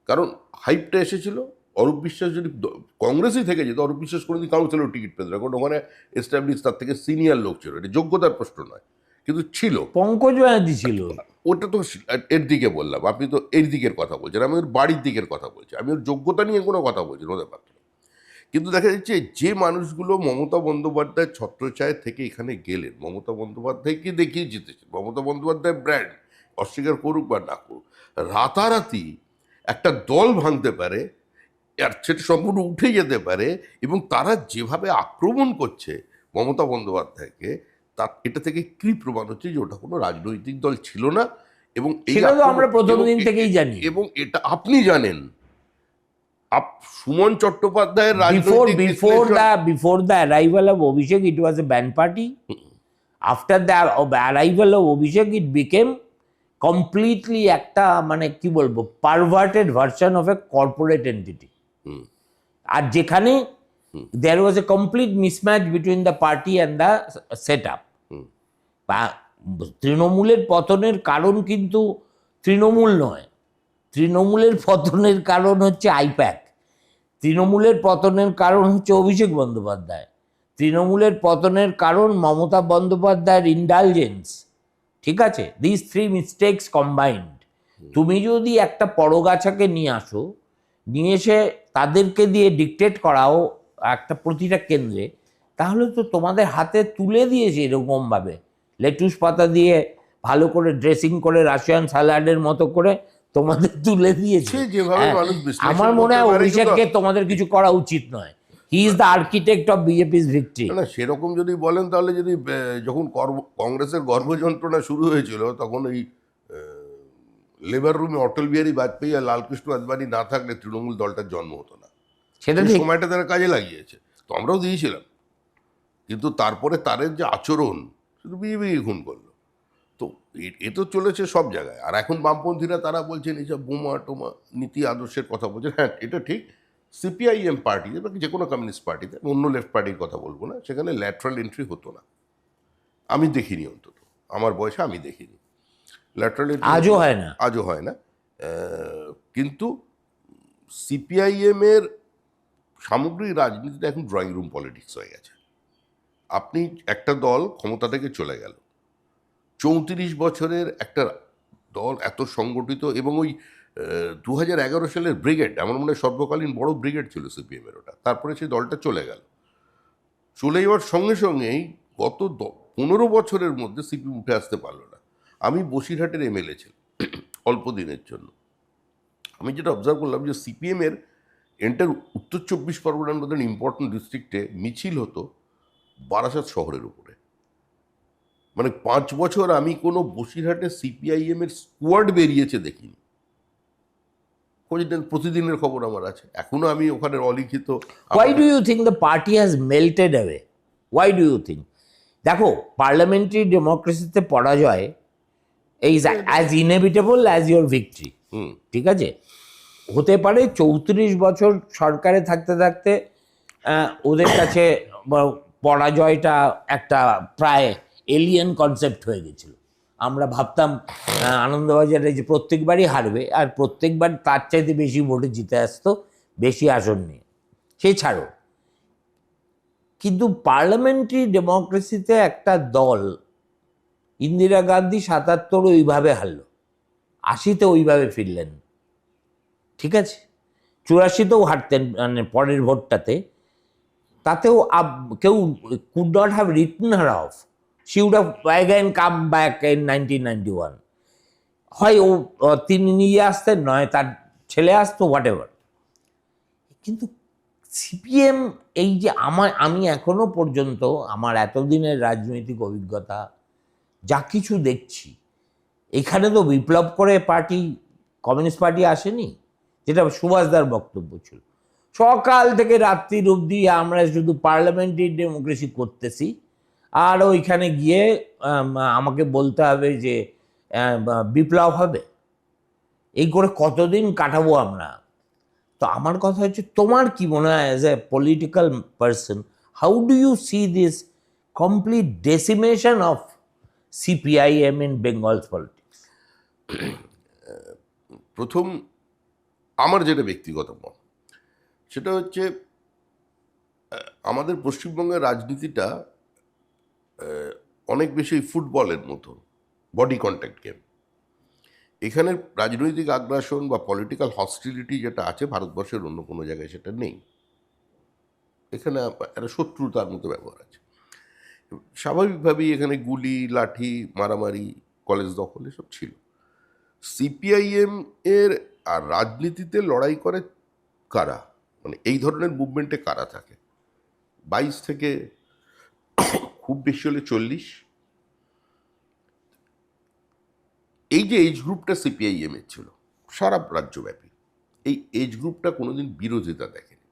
কারণ হাইপটা এসেছিল। অরূপ বিশ্বাস যদি কংগ্রেসই থেকে যেত, অরূপ বিশ্বাস কোনোদিন কাউন্সিলর টিকিট পেত না, কারণ ওখানে এস্টাবলিশ তার থেকে সিনিয়র লোক ছিল। এটা যোগ্যতার প্রশ্ন নয়, কিন্তু ছিল। পঙ্কজ ব্যানার্জি ছিল। ওটা তো এর দিকে বললাম, আপনি তো এর দিকের কথা বলছেন, আমি ওর বাড়ির দিকের কথা বলছি, আমি ওর যোগ্যতা নিয়ে কোনো কথা বলছি না, হতে পারত না। কিন্তু দেখা যাচ্ছে যে মানুষগুলো মমতা বন্দ্যোপাধ্যায়ের ছত্রছায়া থেকে এখানে গেলেন, মমতা বন্দ্যোপাধ্যায়কে দেখিয়ে জিতেছেন, মমতা বন্দ্যোপাধ্যায় ব্র্যান্ড, অস্বীকার করুক বা না করুক, রাতারাতি একটা দল ভাঙতে পারে, আর সেটা সম্পূর্ণ উঠে যেতে পারে। এবং তারা যেভাবে আক্রমণ করছে মমতা বন্দ্যোপাধ্যায়কে, তার এটা থেকে কি প্রমাণ হচ্ছে যে ওটা কোনো রাজনৈতিক দল ছিল না। এবং এই সেটা তো আমরা প্রথম এবং দিন থেকেই জানি। এবং এটা আপনি জানেন, সুমন চট্টোপাধ্যায়ের Before রাজনৈতিক before বিশ্লেষণ- before the arrival of Abhishek, it was a band party. After the arrival of Abhishek, it became completely একটা মানে কি বলবো perverted version of a corporate entity. Hmm, আর যেখানে there was a complete mismatch between the party and the set up. Hmm. বা তৃণমূলের পতনের কারণ কিন্তু তৃণমূল নয়, তৃণমূলের পতনের কারণ হচ্ছে আইপ্যাক, তৃণমূলের পতনের কারণ হচ্ছে অভিষেক বন্দ্যোপাধ্যায়, তৃণমূলের পতনের কারণ মমতা বন্দ্যোপাধ্যায়ের ইন্ডালজেন্স। ঠিক আছে, দিস থ্রি মিস্টেকস কম্বাইন্ড। তুমি যদি একটা পরগাছাকে নিয়ে আসো, নিয়ে এসে তাদেরকে দিয়ে ডিকটেট করাও একটা প্রতিটা কেন্দ্রে, তাহলে তো তোমাদের হাতে তুলে দিয়েছে এরকমভাবে লেটুস পাতা দিয়ে ভালো করে ড্রেসিং করে রাশিয়ান স্যালাডের মতো করে তোমাদের তুলে দিয়েছে। সে যেভাবে হ্যাঁ, মানুষ বিশ্লেষণ আমার মনে হয় করতে পারে, অভিষেককে কিন্তু- তোমাদের কিছু করা উচিত নয়। He is the architect of BJP's victory. না, সেরকম যদি বলেন, তাহলে যদি যখন কংগ্রেসের গর্ভযন্ত্রণা শুরু হয়েছিল, তখন এই লেবার রুমে অটল বিহারী বাজপেয়ী আর লালকৃষ্ণ আদবানি না থাকলে তৃণমূল দলটার জন্ম হতো না। সেটা সেই ঠিক। সময়টা তারা কাজে লাগিয়েছে, তো আমরাও দিয়েছিলাম। কিন্তু তারপরে তাদের যে আচরণ, শুধু বিজেপি খুন করলো। তো এ তো চলেছে সব জায়গায়। আর এখন বামপন্থীরা তারা বলছেন এইসব বোমা টোমা নীতি আদর্শের কথা বলছেন। হ্যাঁ, এটা ঠিক। সিপিআইএম পার্টিতে বা যে কোনো কমিউনিস্ট পার্টিতে, অন্য লেফট পার্টির কথা বলবো না, সেখানে ল্যাটারাল এন্ট্রি হতো না। আমি দেখিনি, অন্তত আমার বয়সে আমি দেখিনি ল্যাটারাল এন্ট্রি। আজও হয় না। আজও হয় না। কিন্তু সিপিআইএমের সামগ্রিক রাজনীতিটা এখন ড্রয়িং রুম পলিটিক্স হয়ে গেছে। আপনি একটা দল ক্ষমতা থেকে চলে গেল, 34 বছরের একটা দল এত সংগঠিত, এবং ওই 2011 সালের ব্রিগেড, আমার মনে হয় সর্বকালীন বড় ব্রিগেড ছিল সিপিএমের ওটা। তারপরে সেই দলটা চলে গেল। চলে যাওয়ার সঙ্গে সঙ্গেই গত 15 বছরের মধ্যে সিপিএম উঠে আসতে পারলো না। আমি বসিরহাটের এমএলএ ছিলাম অল্প দিনের জন্য। আমি যেটা অবজার্ভ করলাম যে সিপিএমের এন্টার উত্তর 24 পরগনার মধ্যে ইম্পর্টেন্ট ডিস্ট্রিক্টে মিছিল হতো বারাসাত শহরের উপরে। মানে 5 বছর আমি কোনো বসিরহাটে সিপিআইএম এর স্কোয়াড বেরিয়েছে দেখিনি। প্রতিদিনের খবর আমার আছে, এখনো আমি ওখানে অলিখিত। Why do you think the party has melted away? Why do you think? দেখো, পার্লামেন্টারি ডেমোক্রেসিতে পরাজয় is as inevitable as your victory. হুম, ঠিক আছে, হতে পারে 34 বছর সরকারে থাকতে থাকতে ওদের কাছে পরাজয়টা একটা প্রায় এলিয়েন কনসেপ্ট হয়ে গেছিল। আমরা ভাবতাম আনন্দবাজারে যে প্রত্যেকবারই হারবে, আর প্রত্যেকবার তার চাইতে বেশি ভোটে জিতে আসতো, বেশি আসন নিয়ে। সে ছাড়ো, কিন্তু পার্লামেন্টারি ডেমোক্রেসিতে একটা দল, ইন্দিরা গান্ধী ৭৭ ওইভাবে হারল, ৮০-তে ওইভাবে ফিরলেন, ঠিক আছে, ৮৪-তেও হারতেন, মানে পরের ভোটটাতে, তাতেও কেউ could not have written her off, she would have again come back in 1991। হয় তিনি নিজে আসতেন, নয় তার ছেলে আসতো, হোয়াট এভার। কিন্তু সিপিএম, এই যে আমি এখনো পর্যন্ত আমার এতদিনের রাজনৈতিক অভিজ্ঞতা যা কিছু দেখছি, এখানে তো বিপ্লব করে পার্টি, কমিউনিস্ট পার্টি আসেনি, যেটা সুভাষদার বক্তব্য ছিল। সকাল থেকে রাত্রির অবধি আমরা শুধু পার্লামেন্টারি ডেমোক্রেসি করতেছি, আর ওইখানে গিয়ে আমাকে বলতে হবে যে বিপ্লব হবে। এই করে কতদিন কাটাবো আমরা? তো আমার কথা হচ্ছে, তোমার কি মনে হয় as a political person, how do you see this complete decimation of CPIM in Bengal's politics? প্রথম আমার যেটা ব্যক্তিগত মত, সেটা হচ্ছে আমাদের পশ্চিমবঙ্গের রাজনীতিটা অনেক বেশি ফুটবলের মতো, বডি কন্ট্যাক্ট গেম। এখানে রাজনৈতিক আগ্রাসন বা পলিটিক্যাল হস্টিলিটি যেটা আছে ভারতবর্ষের অন্য কোনো জায়গায় সেটা নেই। এখানে একটা শত্রুতার মতো ব্যবহার আছে। স্বাভাবিকভাবেই এখানে গুলি, লাঠি, মারামারি, কলেজ দখল এসব ছিল। সিপিআইএম এর আর রাজনীতিতে লড়াই করে কারা, মানে এই ধরনের মুভমেন্টে কারা থাকে? 22 থেকে খুব বেশি হলে 40। এই যে এজ গ্রুপটা সিপিআইএম এর ছিল সারা রাজ্যব্যাপী, এই এজ গ্রুপটা কোনোদিন বিরোধিতা দেখেনি,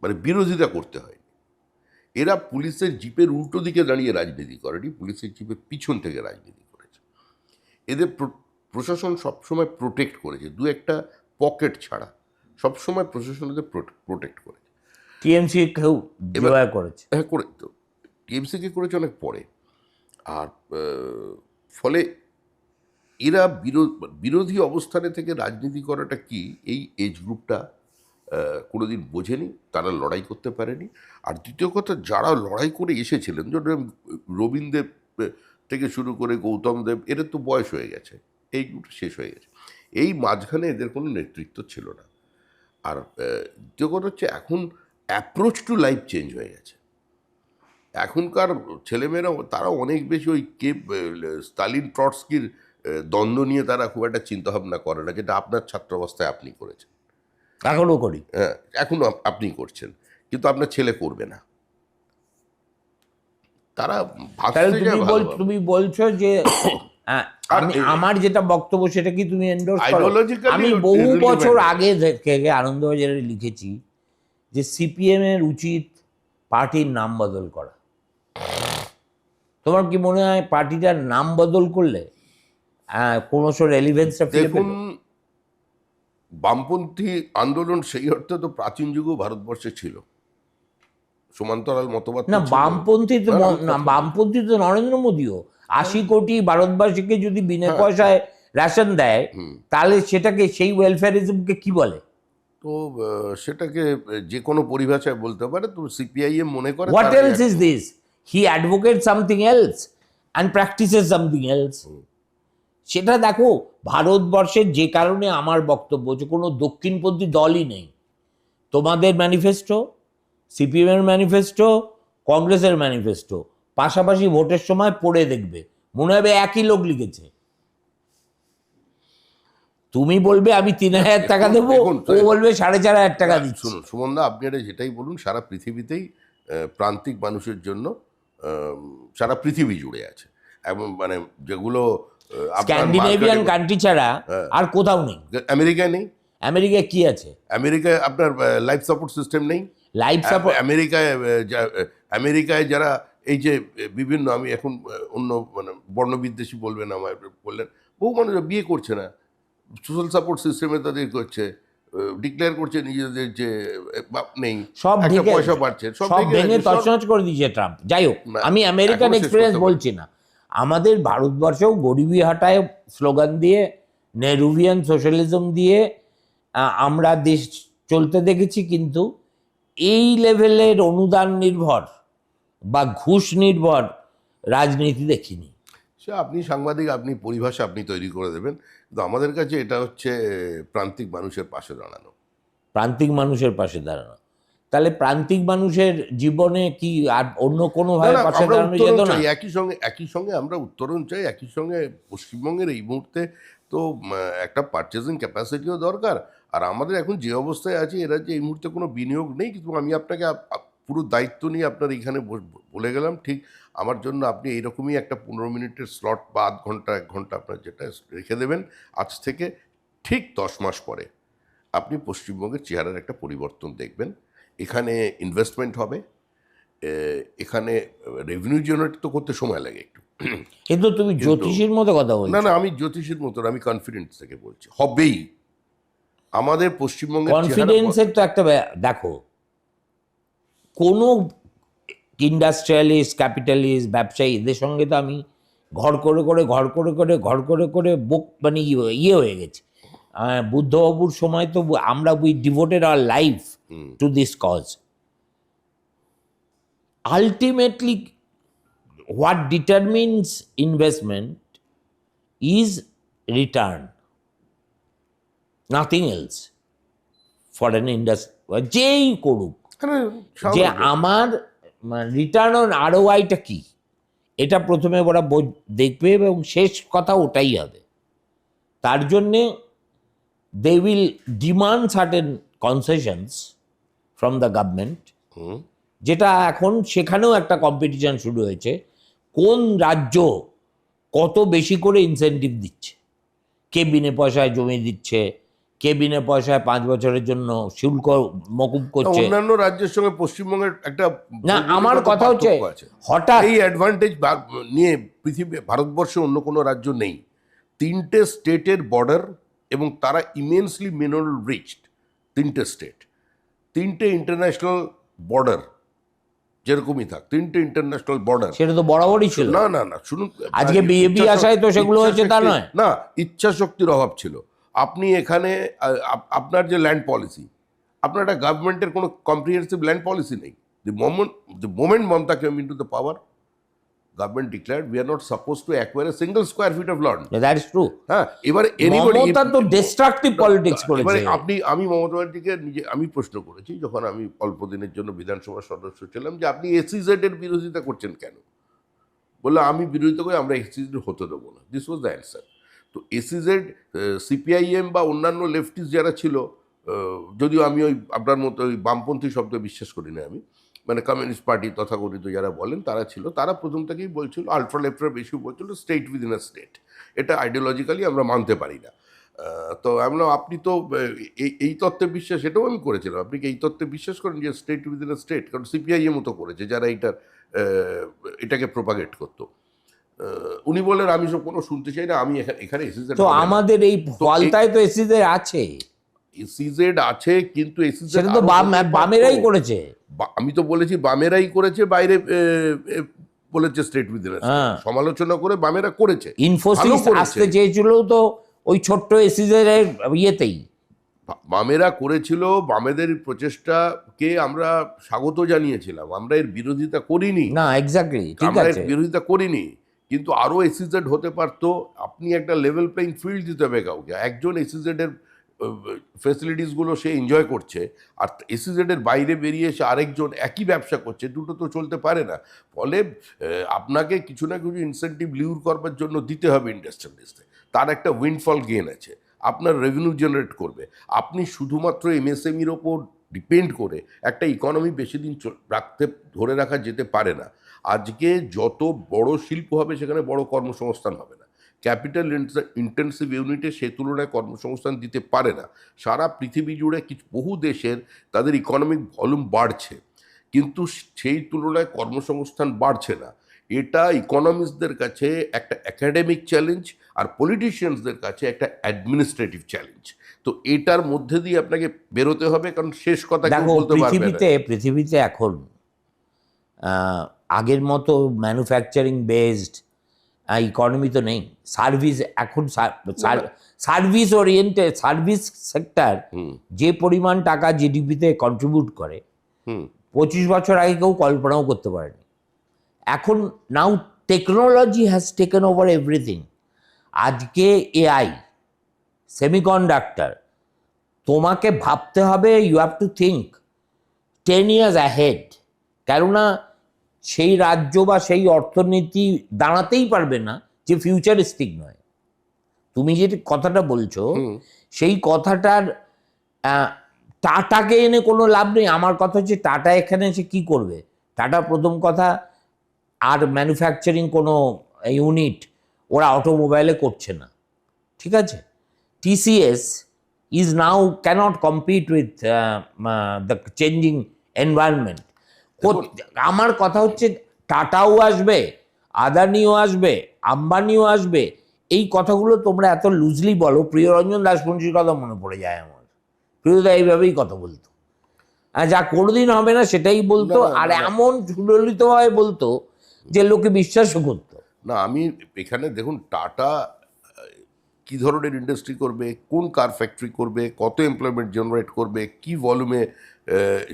মানে বিরোধিতা করতে হয়। এরা পুলিশের জিপের উল্টো দিকে দাঁড়িয়ে রাজনীতি করেনি, পুলিশের জিপের পিছন থেকে রাজনীতি করেছে। এদের প্রশাসন সবসময় প্রোটেক্ট করেছে, দু একটা পকেট ছাড়া সবসময় প্রশাসন এদের প্রোটেক্ট করেছে। টিএমসি কেউ জয় করেছে, হ্যাঁ করে তো, টিএমসিকে করেছে অনেক পরে। আর ফলে এরা বিরোধী অবস্থানে থেকে রাজনীতি করাটা কি, এই এজ গ্রুপটা কোনোদিন বোঝেনি, তারা লড়াই করতে পারেনি। আর দ্বিতীয় কথা, যারা লড়াই করে এসেছিলেন, যেমন রবীন্দ্র থেকে শুরু করে গৌতম দেব, এদের তো বয়স হয়ে গেছে, এই গ্রুপটা শেষ হয়ে গেছে। এই মাঝখানে এদের কোনো নেতৃত্ব ছিল না। আর দ্বিতীয় কথা হচ্ছে, এখন অ্যাপ্রোচ টু লাইফ চেঞ্জ হয়ে গেছে। এখনকার ছেলেমেয়েরা তারা অনেক বেশি ওই স্টালিন ট্রটস্কির দ্বন্দ্ব নিয়ে তারা খুব একটা চিন্তাভাবনা করে না, যেটা আপনার ছাত্রাবস্থায় আপনি করেছেন, এখনো করি। হ্যাঁ এখন আপনি করছেন, কিন্তু আপনার ছেলে করবে না। তারা তুমি বলছো যে আমার যেটা বক্তব্য সেটা কি তুমি এন্ডোর্স করো? আমি বহু বছর আগে থেকে আনন্দবাজারে লিখেছি যে সিপিএম এর উচিত পার্টির নাম বদল করা। তোমার কি মনে হয় পার্টিটার নাম বদল করলে ক্রমশ রেলিভেন্সটা ফিরে পেল? দেখুন, বামপন্থী আন্দোলন সেই অর্থে তো প্রাচীন যুগেও ভারতবর্ষে ছিল, সমান্তরাল মতবাদ না, বামপন্থী তো বামপন্থী তো নরেন্দ্র মোদীও 80 কোটি ভারতবাসীকে যদি বিনা পয়সায় রেশন দেয়, তাহলে সেটাকে, সেই ওয়েলফেয়ারিজমকে কি বলে? তো সেটাকে যে কোনো পরিভাষায় বলতে পারে। তো সিপিআইএম মনে করে what else is this? He advocate something else and practices something else. সেটা দেখো, ভারতবর্ষের যে কারণে আমার বক্তব্য যে কোনো দক্ষিণপন্থী দলই নেই। তোমাদের ম্যানিফেস্টো, সিপিএমের ম্যানিফেস্টো, কংগ্রেসের ম্যানিফেস্টো পাশাপাশি ভোটের সময় পড়ে দেখবে, মনে হবে একই লোক লিখেছে। তুমি বলবে আমি 3,000 টাকা দেবো, ও বলবে 4,500 টাকা দিচ্ছি। শুনুন সুমনদা, আপনি এটা যেটাই বলুন, সারা পৃথিবীতেই প্রান্তিক মানুষের জন্য সারা পৃথিবী জুড়ে আছে, এবং মানে যেগুলো স্ক্যান্ডিনেভিয়ান কান্ট্রি ছাড়া আর কোথাও নেই। আমেরিকায় নেই। আমেরিকায় কি আছে? আমেরিকায় আপনার লাইফ সাপোর্ট সিস্টেম নেই। লাইফ সাপোর্ট আমেরিকায় যারা এই যে বিভিন্ন, আমি এখন অন্য মানে বর্ণবিদ্বেষী বলবেন, আমার বললেন, বহু মানুষ বিয়ে করছে না, সোশ্যাল সাপোর্ট সিস্টেমে তাদের করছে, ডিক্লেয়ার করছে নিজেদের যে নেই, সব একটা ঢেকে পয়সা পাচ্ছে, সব ভেঙে তছনছ করে দিয়েছে ট্রাম্প। যাই হোক, না, আমি আমেরিকান এখনো শেষ এক্সপিরিয়েন্স করতে বলছি না। আমাদের ভারতবর্ষেও গরিবি হাটায় স্লোগান দিয়ে, নেহরুভিয়ান সোশ্যালিজম দিয়ে আমরা দেশ চলতে দেখেছি, কিন্তু এই লেভেলের অনুদান নির্ভর বা ঘুষ নির্ভর রাজনীতি দেখিনি। সে আপনি সাংবাদিক, আপনি পরিভাষা আপনি তৈরি করে দেবেন, কিন্তু আমাদের কাছে এটা হচ্ছে প্রান্তিক মানুষের পাশে দাঁড়ানো। প্রান্তিক মানুষের পাশে দাঁড়ানো, তাহলে প্রান্তিক মানুষের জীবনে কি আর অন্য কোনোভাবে পাশে আমরা দাঁড়ানো উত্তরণ যেত না? চাই, একই সঙ্গে আমরা উত্তরণ চাই, একই সঙ্গে পশ্চিমবঙ্গের এই মুহূর্তে তো একটা পারচেজিং ক্যাপাসিটিও দরকার। আর আমাদের এখন যে অবস্থায় আছে, এরা যে এই মুহূর্তে কোনো বিনিয়োগ নেই, কিন্তু আমি আপনাকে পুরো দায়িত্ব নিয়ে আপনার এইখানে বলে গেলাম, ঠিক আমার জন্য আপনি এইরকমই একটা 15 মিনিটের স্লট বা আধ ঘন্টা 1 ঘন্টা আপনার যেটা রেখে দেবেন। আজ থেকে ঠিক 10 মাস পরে আপনি পশ্চিমবঙ্গের চেহারার একটা পরিবর্তন দেখবেন। এখানে ইনভেস্টমেন্ট হবে, এখানে রেভিনিউ জেনারেট তো করতে সময় লাগে একটু। কিন্তু তুমি জ্যোতিষীর মতো কথা না বলছো। না, আমি জ্যোতিষীর মতো না, আমি কনফিডেন্স থেকে বলছি হবেই। আমাদের পশ্চিমবঙ্গের কনফিডেন্সের তো একটা দেখো, কোনো ইন্ডাস্ট্রিয়ালিস্ট, ক্যাপিটালিস্ট, ব্যবসায়ী এদের সঙ্গে তো আমি ঘর করে বুক মানে ইয়ে হয়ে গেছে। বুদ্ধবাবুর সময় তো আমরা we devoted our life to this cause. Ultimately what determines investment is return, nothing else for an industry যেই করুক, যে আমার রিটার্ন অন আরওআইটা কি, এটা প্রথমে ওরা দেখবে এবং শেষ কথা ওটাই হবে। তার জন্যে they will demand certain concessions from the government, যেটা এখন সেখানেও একটা কম্পিটিশন শুরু হয়েছে, কোন রাজ্য কত বেশি করে ইনসেন্টিভ দিচ্ছে, কে বিনে পয়সায় জমি দিচ্ছে, কে বিনে পয়সায় 5 বছরের জন্য শুল্ক মকুব করছে। অন্যান্য রাজ্যের সঙ্গে পশ্চিমবঙ্গের একটা না, আমার কথা হচ্ছে হঠাৎ এই অ্যাডভান্টেজ নিয়ে ভারতবর্ষে অন্য কোনো রাজ্য নেই। 3টে স্টেটের বর্ডার এবং তারা ইমেন্সলি মিনারেল রিচড। 3টে স্টেট, 3টে ইন্টারন্যাশনাল বর্ডার, যেরকমই থাক 3টে ইন্টারন্যাশনাল বর্ডার। সেটা তো বরাবরই ছিল। না না না, শুনুন, আজকে বিজেপি আসায় তো সেগুলো হয়েছে তা নয়। না, ইচ্ছা শক্তির অভাব ছিল। আপনি এখানে আপনার যে ল্যান্ড পলিসি, আপনার একটা গভর্নমেন্টের কোনো কম্প্রিহেন্সিভ ল্যান্ড পলিসি নেই। The moment Mamata came into the power, government declared we are not supposed to acquire a single square feet of land. That is true. হ্যাঁ, এবারে মমতা তো ডিস্ট্রাকটিভ পলিটিক্স করেছে। আমি মমতা ব্যানার্জিকে আমি প্রশ্ন করেছি যখন আমি অল্প দিনের জন্য বিধানসভার সদস্য ছিলাম, যে আপনি এসইজেড এর বিরোধিতা করছেন কেন? বললো আমি বিরোধিতা করে আমরা এসইজেড হতে দেবো না। This was the answer. তো এসইজেড, সিপিআইএম বা অন্যান্য লেফটিস্ট যারা ছিল, যদিও আমি ওই আপনার মতো ওই বামপন্থী শব্দ বিশ্বাস করি না, আমি মানে কমিউনিস্ট পার্টি তথাকথিত যারা বলেন তারা ছিল, তারা প্রথম থেকেই বলছিল, আলট্রা লেফটরা বেশি বলছিল স্টেট উইদিন আ স্টেট। এটা আইডিওলজিক্যালি আমরা মানতে পারি না। তো আমরা, আপনি তো এই তত্ত্বে বিশ্বাস, এটাও আমি করেছিলাম, আপনি কি এই তত্ত্বে বিশ্বাস করেন যে স্টেট উইদিন আ স্টেট? কারণ সিপিআইএমও তো করেছে, যারা এটাকে প্রোপাগেট করতো। উনি বললেন আমি সব কোনো শুনতে চাই না, আমি এখানে এসেছি। তো আমাদের এই ফলতায় তো এসিদের আছে, এসইজেড আছে, কিন্তু এসইজেড সেটা তো বামেরাই করেছে। আমি তো বলেছি বামেরাই করেছে, বাইরে বলেছে স্টেট উইদিন আ স্টেট, সমালোচনা করে বামেরা করেছে। ইনফোসিস আসতে চেয়েছিল তো ওই ছোট্ট এসিদের ইয়েতেই, বামেরা করেছিল। বামেদের প্রচেষ্টাকে আমরা স্বাগত জানিয়েছিলাম, আমরা এর বিরোধিতা করিনি। না, এক্স্যাক্টলি, ঠিক আমরা এর আছে, বিরোধিতা করিনি, কিন্তু আরো এসইজেড হতে পারতো। আপনি একটা লেভেল প্লেইং ফিল্ড দিতে হবে কাউকে। একজন এসইজেড এর ফেসিলিটিসগুলো সে এনজয় করছে, আর এসইজেড এর বাইরে বেরিয়ে এসে আরেকজন একই ব্যবসা করছে, দুটো তো চলতে পারে না। ফলে আপনাকে কিছু না কিছু ইনসেন্টিভ লিউর করবার জন্য দিতে হবে ইন্ডাস্ট্রিয়ালিস্টে। তার একটা উইন্ডফল গেইন আছে, আপনার রেভিনিউ জেনারেট করবে। আপনি শুধুমাত্র এমএসএমইর ওপর ডিপেন্ড করে একটা ইকোনমি বেশি দিন ধরে রাখা যেতে পারে না। আজকে যত বড় শিল্প হবে সেখানে বড় কর্মসংস্থান হবে না। ক্যাপিটাল ইন্টেন্সিভ ইউনিটে সে তুলনায় কর্মসংস্থান দিতে পারে না। সারা পৃথিবী জুড়ে বহু দেশের তাদের ইকোনমিক ভলিউম বাড়ছে, কিন্তু সেই তুলনায় কর্মসংস্থান বাড়ছে না। এটা ইকোনমিস্টদের কাছে একটা একাডেমিক চ্যালেঞ্জ, আর পলিটিশিয়ানসদের কাছে একটা অ্যাডমিনিস্ট্রেটিভ চ্যালেঞ্জ। তো এটার মধ্যে দিয়ে আপনাকে বেরোতে হবে, কারণ শেষ কথা কেউ দেখো, বলতে পারবে না। পৃথিবীতে এখন আগের মতো ম্যানুফ্যাকচারিং বেসড ইকোনমি তো নেই। সার্ভিস এখন সার্ভিস ওরিয়েন্টেড, সার্ভিস সেক্টর যে পরিমাণ টাকা জিডিপিতে কন্ট্রিবিউট করে, হুম 25 বছর আগে কেউ কল্পনাও করতে পারেনি। এখন now technology has taken over everything. আজকে এআই, সেমিকন্ডাক্টর, তোমাকে ভাবতে হবে, you have to think 10 years ahead। কেননা সেই রাজ্য বা সেই অর্থনীতি দাঁড়াতেই পারবে না যে ফিউচারিস্টিক নয়। তুমি যে কথাটা বলছো সেই কথাটার টাটাকে এনে কোনো লাভ নেই। আমার কথা হচ্ছে টাটা এখানে এসে কী করবে? টাটা প্রথম কথা আর ম্যানুফ্যাকচারিং কোনো ইউনিট ওরা অটোমোবাইলে করছে না, ঠিক আছে? TCS is now cannot compete with the changing environment. আমার কথা হচ্ছে টাটাও আসবে, আদানিও আসবে, আম্বানিও আসবে। এই কথাগুলো তোমরা এত লুজলি বলো। প্রিয়রঞ্জন দাশবংশীর কথা মনে পড়ে যায় আমার। প্রিয়দা এইভাবেই কথা বলতো, আর যা কোনোদিন হবে না সেটাই বলতো, আর এমন সুললিতভাবে বলতো যে লোকে বিশ্বাসও করতো না। আমি এখানে দেখুন, টাটা কি ধরনের ইন্ডাস্ট্রি করবে, কোন কার ফ্যাক্টরি করবে, কত এমপ্লয়মেন্ট জেনারেট করবে, কি ভলিউমে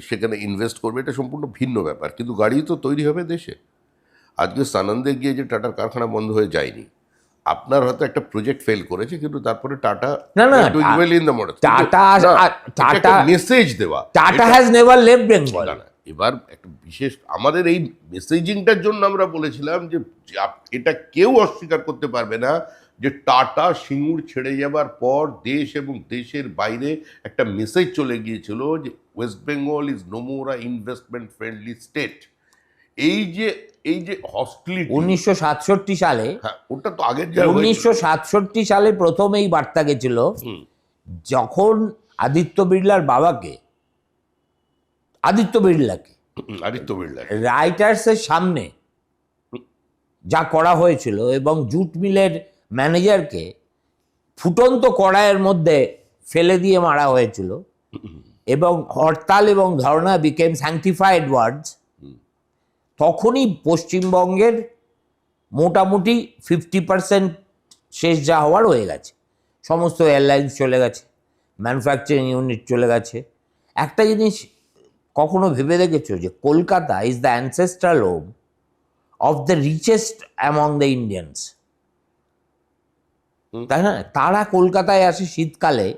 সেখানে ইনভেস্ট করবে, এটা সম্পূর্ণ ভিন্ন ব্যাপার। কিন্তু গাড়ি তো তৈরি হবে দেশে। আজকে সানন্দে গিয়ে যে টাটার কারখানা বন্ধ হয়ে যায়নি, আপনার হয়তো একটা প্রজেক্ট ফেল করেছে, কিন্তু তারপরে Tata in the model, Tata message দেওয়া, Tata has never left Bengal. এবার একটা বিশেষ আমাদের এই মেসেজিংটার জন্য আমরা বলেছিলাম যে এটা কেউ অস্বীকার করতে পারবে না যে টাটা সিঙ্গুর ছেড়ে যাবার পর দেশ এবং দেশের বাইরে একটা মেসেজ চলে গিয়েছিল যে West Bengal is no more a investment friendly state. এই যে হস্টিলিটি 1967 সালে, হ্যাঁ ওটা তো আগের 1967 সালে প্রথম এই বার্তা গেছিল, যখন আদিত্য বিড়লার বাবাকে, আদিত্য বিড়লা রাইটার্সের সামনে যা করা হয়েছিল, এবং জুট মিলের ম্যানেজারকে ফুটন্ত কড়াইয়ের মধ্যে ফেলে দিয়ে মারা হয়েছিল, এবং হরতাল এবং ধর্ণা বিকেম স্যাংটিফাইড ওয়ার্ডস, তখনই পশ্চিমবঙ্গের মোটামুটি 50% শেষ যা হওয়ার হয়ে গেছে। সমস্ত এয়ারলাইন্স চলে গেছে, ম্যানুফ্যাকচারিং ইউনিট চলে গেছে। একটা জিনিস কখনো ভেবে দেখেছো যে Kolkata is the ancestral home of the richest among the Indians, তাই না? তারা কলকাতায় আসে শীতকালে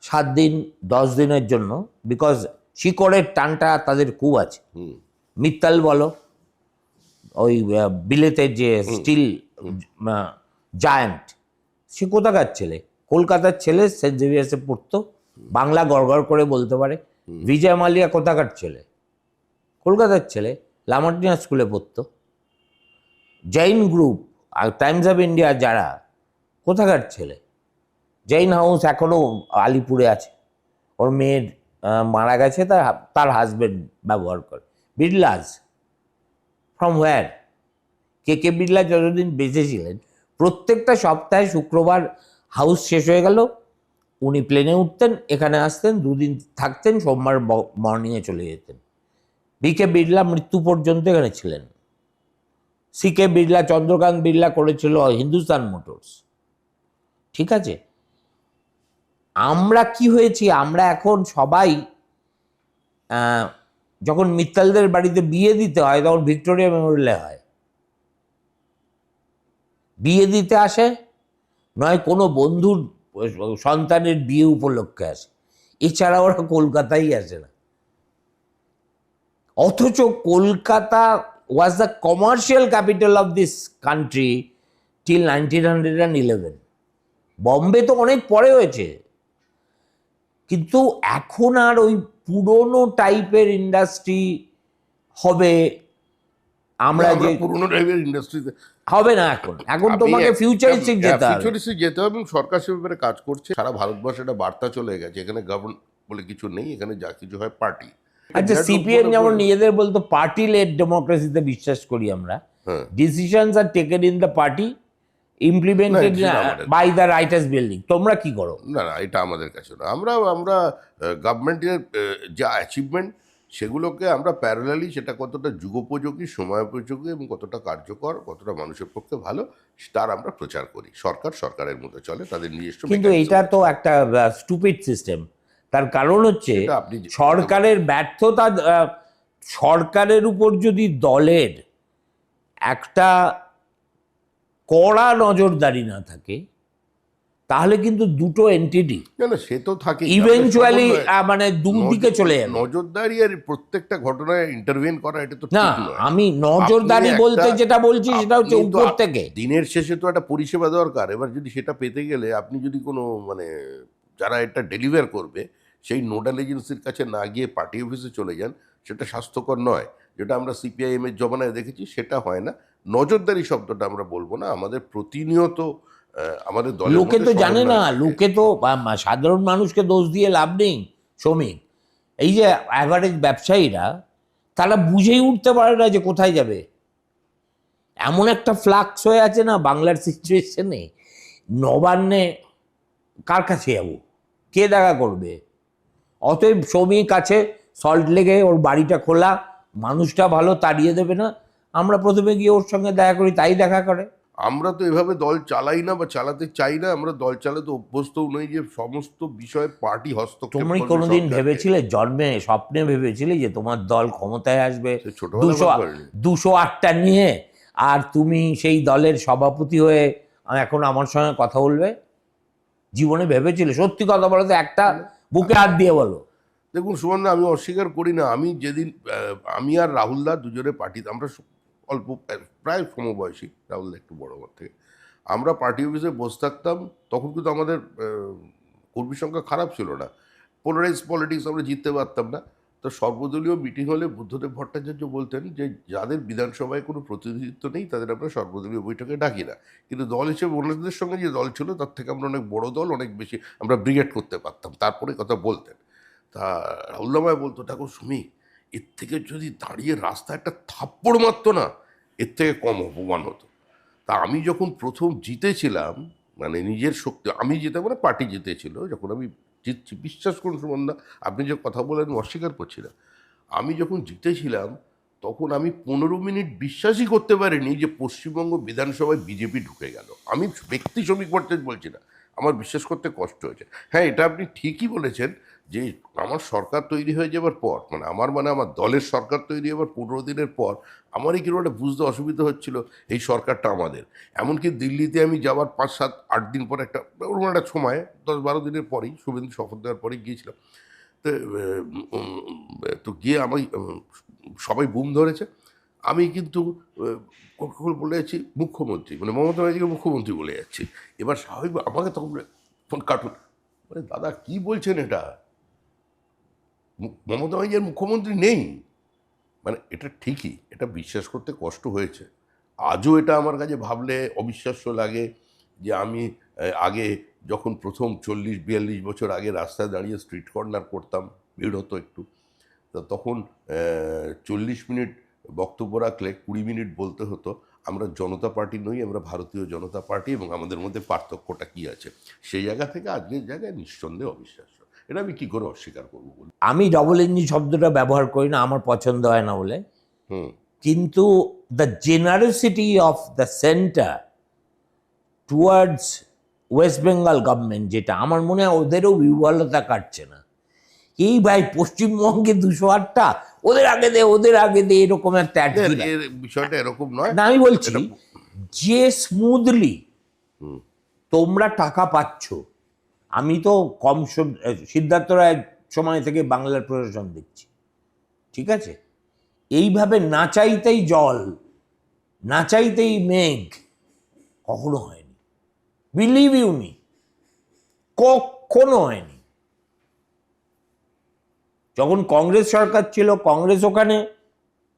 7 দিন 10 দিনের জন্য, বিকজ শিকড়ের টানটা তাদের খুব আছে। মিত্তাল বলো, ওই বিলেতের যে স্টিল জায়ান্ট, সে কোথাকার ছেলে? কলকাতার ছেলে, সেন্ট জেভিয়ার্সে পড়তো, বাংলা গড়গড় করে বলতে পারে। বিজয় মালিয়া কোথাকার ছেলে? কলকাতার ছেলে, লামার্টিনা স্কুলে পড়তো। জৈন গ্রুপ আর টাইমস অফ ইন্ডিয়া যারা, কোথাকার ছেলে? জৈন হাউস এখনও আলিপুরে আছে, ওর মেয়ের মারা গেছে, তার হাজব্যান্ড ব্যবহার করে। বিড়লাস ফ্রম হোয়ার? কে বিড়লা যতদিন বেঁচে ছিলেন, প্রত্যেকটা সপ্তাহে শুক্রবার হাউস শেষ হয়ে গেল, উনি প্লেনে উঠতেন, এখানে আসতেন, 2 দিন থাকতেন, সোমবার মর্নিংয়ে চলে যেতেন। বিকে বিড়লা মৃত্যু পর্যন্ত এখানে ছিলেন। সিকে বিড়লা, চন্দ্রকান্ত বিড়লা করেছিল হিন্দুস্তান মোটরস, ঠিক আছে? আমরা কি হয়েছি, আমরা এখন সবাই যখন মিত্তালদের বাড়িতে বিয়ে দিতে হয়, তখন ভিক্টোরিয়া মেমোরিয়ালে হয়। বিয়ে দিতে আসে, নয় কোনো বন্ধুর সন্তানের বিয়ে উপলক্ষে আসে, এছাড়া ওরা কলকাতায় আসে না। অথচ Kolkata was the commercial capital of this country till 1911। Bombay তো অনেক পরে হয়েছে, কিন্তু এখন আর ওই পুরনো টাইপের ইন্ডাস্ট্রি হবে, আমরা যে পুরনো টাইপের ইন্ডাস্ট্রিতে হবে না। এখন তোমাকে ফিউচারিস্টিক যেতে হবে, যেতে হবে। এবং সরকার সে ব্যাপারে কাজ করছে। সারা ভারতবর্ষে একটা বার্তা চলে গেছে, এখানে গভর্নমেন্ট বলে কিছু নেই, এখানে যা কিছু হয় পার্টি। আচ্ছা, সিপিএম যেমন নিজেদের বলতো পার্টি লেড ডেমোক্রেসিতে বিশ্বাস করি আমরা, হ্যাঁ decisions are taken in the party, implemented না, সেটা আমাদের বাই দ্য রাইটার্স বিল্ডিং। তোমরা কি করো? না না, এটা আমাদের কাছে না। আমরা গভর্নমেন্টের যা অ্যাচিভমেন্ট সেগুলোকে আমরা প্যারালালি সেটা কতটা যুগোপযোগী, সময়োপযোগী এবং কতটা কার্যকর, কতটা মানুষের পক্ষে ভালো, তার আমরা প্রচার করি। সরকার সরকারের মতো চলে, তাদের নিজস্ব কিন্তু mechanism এটা আছে। তো একটা স্টুপিড সিস্টেম। তার কারণ হচ্ছে সেটা আপনি সরকারের ব্যর্থতা, সরকারের উপর যদি দলের একটা কড়া নজরদারি না থাকে, তাহলে কিন্তু দুটো এন্টিটি না না, সে তো থাকে ইভেনচুয়ালি মানে দুদিকে চলে যাবে। নজরদারি আর প্রত্যেকটা ঘটনায় ইন্টারভেন করা, এটা তো না, ঠিক নয়। আমি নজরদারি আপনি বলতে একটা- যেটা বলছি সেটা হচ্ছে আপনি তো উপর থেকে। দিনের শেষে তো একটা পরিষেবা দরকার। এবার যদি সেটা পেতে গেলে আপনি যদি কোনো মানে যারা এটা ডেলিভার করবে সেই নোডাল এজেন্সির কাছে না গিয়ে পার্টি অফিসে চলে যান, সেটা স্বাস্থ্যকর নয়। যেটা আমরা সিপিআইএম এর জমানায় দেখেছি, সেটা হয় না। নজরদারি শব্দটা আমরা বলবো না, আমাদের প্রতিনিয়ত আমাদের দলের লোকে মধ্যে তো জানে না, সমন্বয় থাকে। লোকে তো সাধারণ মানুষকে দোষ দিয়ে লাভ নেই শ্রমিক। এই যে অ্যাভারেজ ব্যবসায়ীরা, তারা বুঝেই উঠতে পারে না যে কোথায় যাবে। এমন একটা ফ্লাক্স হয়ে আছে না বাংলার সিচুয়েশনে, নবান্নে কার কাছে যাবো, কে দেখা করবে? অতএব শ্রমিক আছে সল্ট লেগে, ওর বাড়িটা খোলা, মানুষটা ভালো, তাড়িয়ে দেবে না। আমরা প্রথমে গিয়ে ওর সঙ্গে দেখা করি, তাই দেখা করে। আমরা তো এভাবে দল চালাই না বা চালাতে চাই না। আমরা দল চালাতে অভ্যস্তও নই যে সমস্ত বিষয়ে পার্টি হস্তক্ষেপ তুমি করবে কোনোদিন সরকারকে। ভেবেছিলে, জন্মে স্বপ্নে ভেবেছিলে যে তোমার দল ক্ষমতায় আসবে সে ছোটবেলায় ভাবতে পারিনি। 208টা নিয়ে, আর তুমি সেই দলের সভাপতি হয়ে এখন আমার সঙ্গে কথা বলবে? জীবনে ভেবেছিলে? সত্যি কথা বলো তো, একটা বুকে হাত দিয়ে বলো। দেখুন সুবর্ণা, আমি অস্বীকার করি না। আমি যেদিন আমি আর রাহুল দা দুজনে পার্টিতে, আমরা অল্প প্রায় সমবয়সী, রাহুল দা একটু বড় আমার থেকে। আমরা পার্টি অফিসে বসে থাকতাম, তখন কিন্তু আমাদের কর্মী সংখ্যা খারাপ ছিল না। পোলারাইজ পলিটিক্স, আমরা জিততে পারতাম না। তো সর্বদলীয় মিটিং হলে বুদ্ধদেব ভট্টাচার্য বলতেন যে যাদের বিধানসভায় কোনো প্রতিনিধিত্ব নেই তাদের আমরা সর্বদলীয় বৈঠকে ডাকি না। কিন্তু দল হিসেবে অন্যদের সঙ্গে যে দল ছিল তার থেকে আমরা অনেক বড় দল, অনেক বেশি আমরা ব্রিগেড করতে পারতাম, তারপরে কথা বলতেন। তা রাহুল্লামায় বলতো, ঠাকুর সুমিক, এর থেকে যদি দাঁড়িয়ে রাস্তায় একটা থাপ্পড় মারতো না, এর থেকে কম অপমান হতো। তা আমি যখন প্রথম জিতেছিলাম, মানে নিজের শক্তি, আমি জিতে মানে পার্টি জিতেছিল, যখন আমি জিতছি, বিশ্বাস করুন সুমন দা, আপনি যে কথা বলেন আমি অস্বীকার করছি না। আমি যখন জিতেছিলাম তখন আমি 15 মিনিট বিশ্বাসই করতে পারিনি যে পশ্চিমবঙ্গ বিধানসভায় বিজেপি ঢুকে গেল। আমি ব্যক্তি শ্রমিক ভট্টাচার্য বলছি না, আমার বিশ্বাস করতে কষ্ট হয়েছে। হ্যাঁ, এটা আপনি ঠিকই বলেছেন যে আমার সরকার তৈরি হয়ে যাবার পর, মানে আমার দলের সরকার তৈরি হবার 15 দিনের পর আমারই কিরকম একটা বুঝতে অসুবিধা হচ্ছিল এই সরকারটা আমাদের। এমনকি দিল্লিতে আমি যাওয়ার 5-7-8 দিন পর ওরকম একটা সময় 10-12 দিনের পরেই, শুভেন্দু শপথ দেওয়ার পরেই গিয়েছিলাম। তো তো গিয়ে আমি সবাই বুম ধরেছে। আমি কিন্তু কখন বলে যাচ্ছি মুখ্যমন্ত্রী, মানে মমতা ব্যানার্জিকে মুখ্যমন্ত্রী বলে যাচ্ছি। এবার স্বাভাবিক আমাকে তখন ফোন কাটুন, মানে দাদা কী বলছেন এটা, মমতা ব্যানার্জি আর মুখ্যমন্ত্রী নেই। মানে এটা ঠিকই, এটা বিশ্বাস করতে কষ্ট হয়েছে। আজও এটা আমার কাছে ভাবলে অবিশ্বাস্য লাগে যে আমি আগে যখন প্রথম 40-42 বছর আগে রাস্তায় দাঁড়িয়ে স্ট্রিট কর্নার করতাম, ভিড় হতো একটু, তো তখন 40 মিনিট বক্তব্য রাখলে 20 মিনিট বলতে হতো আমরা জনতা পার্টি নই, আমরা ভারতীয় জনতা পার্টি, এবং আমাদের মধ্যে পার্থক্যটা কী আছে। সেই জায়গা থেকে আজকের জায়গায় নিঃসন্দেহে অবিশ্বাস্য। এটা আমি কী করে অস্বীকার করবো বলুন। আমি ডবল ইঞ্জিন শব্দটা ব্যবহার করি না, আমার পছন্দ হয় না বলে। হুম কিন্তু the generosity of the centre towards West Bengal government, যেটা আমার মনে হয় ওদেরও বিহ্বলতা কাটছে না। এই ভাই পশ্চিমবঙ্গে 208টা, ওদের আগে দে, ওদের আগে দে, এরকম একটা attitude। এর বিষয়টা এরকম নয়। না, আমি বলছি এটা- যে স্মুথলি হুম। তোমরা টাকা পাচ্ছ। আমি তো সিদ্ধার্থ রায়ের সময় থেকে বাংলার প্রশাসন দেখছি, ঠিক আছে? এইভাবে না চাইতেই জল, না চাইতেই মেঘ কখনো হয়নি। বিলিভ ইউ মি, কখনো হয়নি। যখন কংগ্রেস সরকার ছিল, কংগ্রেস ওখানে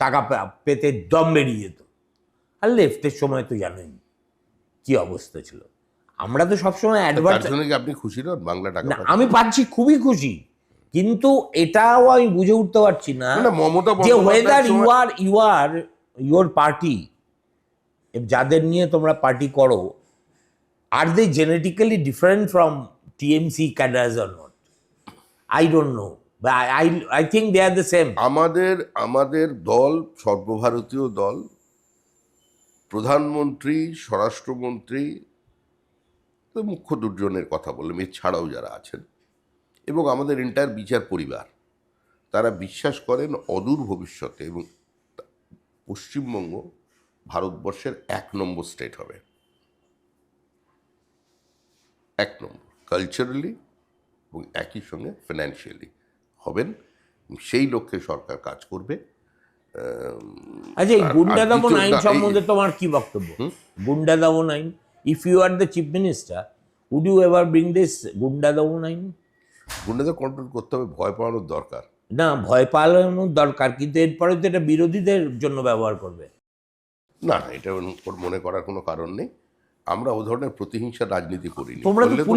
টাকা পেতে দম বেরিয়ে যেত। আর লেফটের সময় তো জানেন কি অবস্থা ছিল। আমরা তো সবসময় তার অ্যাডভান্স। জন্য কি আপনি খুশি নন বাংলা টাকা না, পাচ্ছে? আমি পাচ্ছি, খুবই খুশি। কিন্তু এটাও আমি বুঝে উঠতে পারছি না না, মমতা যে বন্দ্যোপাধ্যায়ের ওয়েদার সময়- ইউর পার্টি, যাদের নিয়ে তোমরা পার্টি করো, আর they genetically different from TMC cadres or not? I don't know, I think they are the same. আমাদের দল সর্বভারতীয় দল, প্রধানমন্ত্রী, স্বরাষ্ট্রমন্ত্রী, তো মুখ্য দুর্জনের কথা বললাম, এছাড়াও যারা আছেন, এবং আমাদের এন্টায়ার বিচার পরিবার, তারা বিশ্বাস করেন অদূর ভবিষ্যতে এবং পশ্চিমবঙ্গ ভারতবর্ষের 1 নম্বর স্টেট হবে, 1 নম্বর কালচারালি এবং একই সঙ্গে ফিনান্সিয়ালি হবেন। সেই লক্ষ্যে সরকার কাজ করবে। আচ্ছা, এই আর- গুন্ডা আর দমন দ্বিতীয়- আইন না, এই- সম্বন্ধে তোমার কি বক্তব্য? গুন্ডা দমন আইন, if you are the chief minister, would you ever bring this Gunda দমন আইন? গুন্ডাদের কন্ট্রোল করতে হবে, ভয় পাওয়ানোর দরকার। না, ভয় পালানোর দরকার, কিন্তু এরপরে তো এটা বিরোধীদের জন্য ব্যবহার করবে। না, এটা ওর মনে করার কোনো কারণ নেই। আমরা ও ধরনের প্রতিহিংসার রাজনীতি করিনি। তোমরা তো করলে তো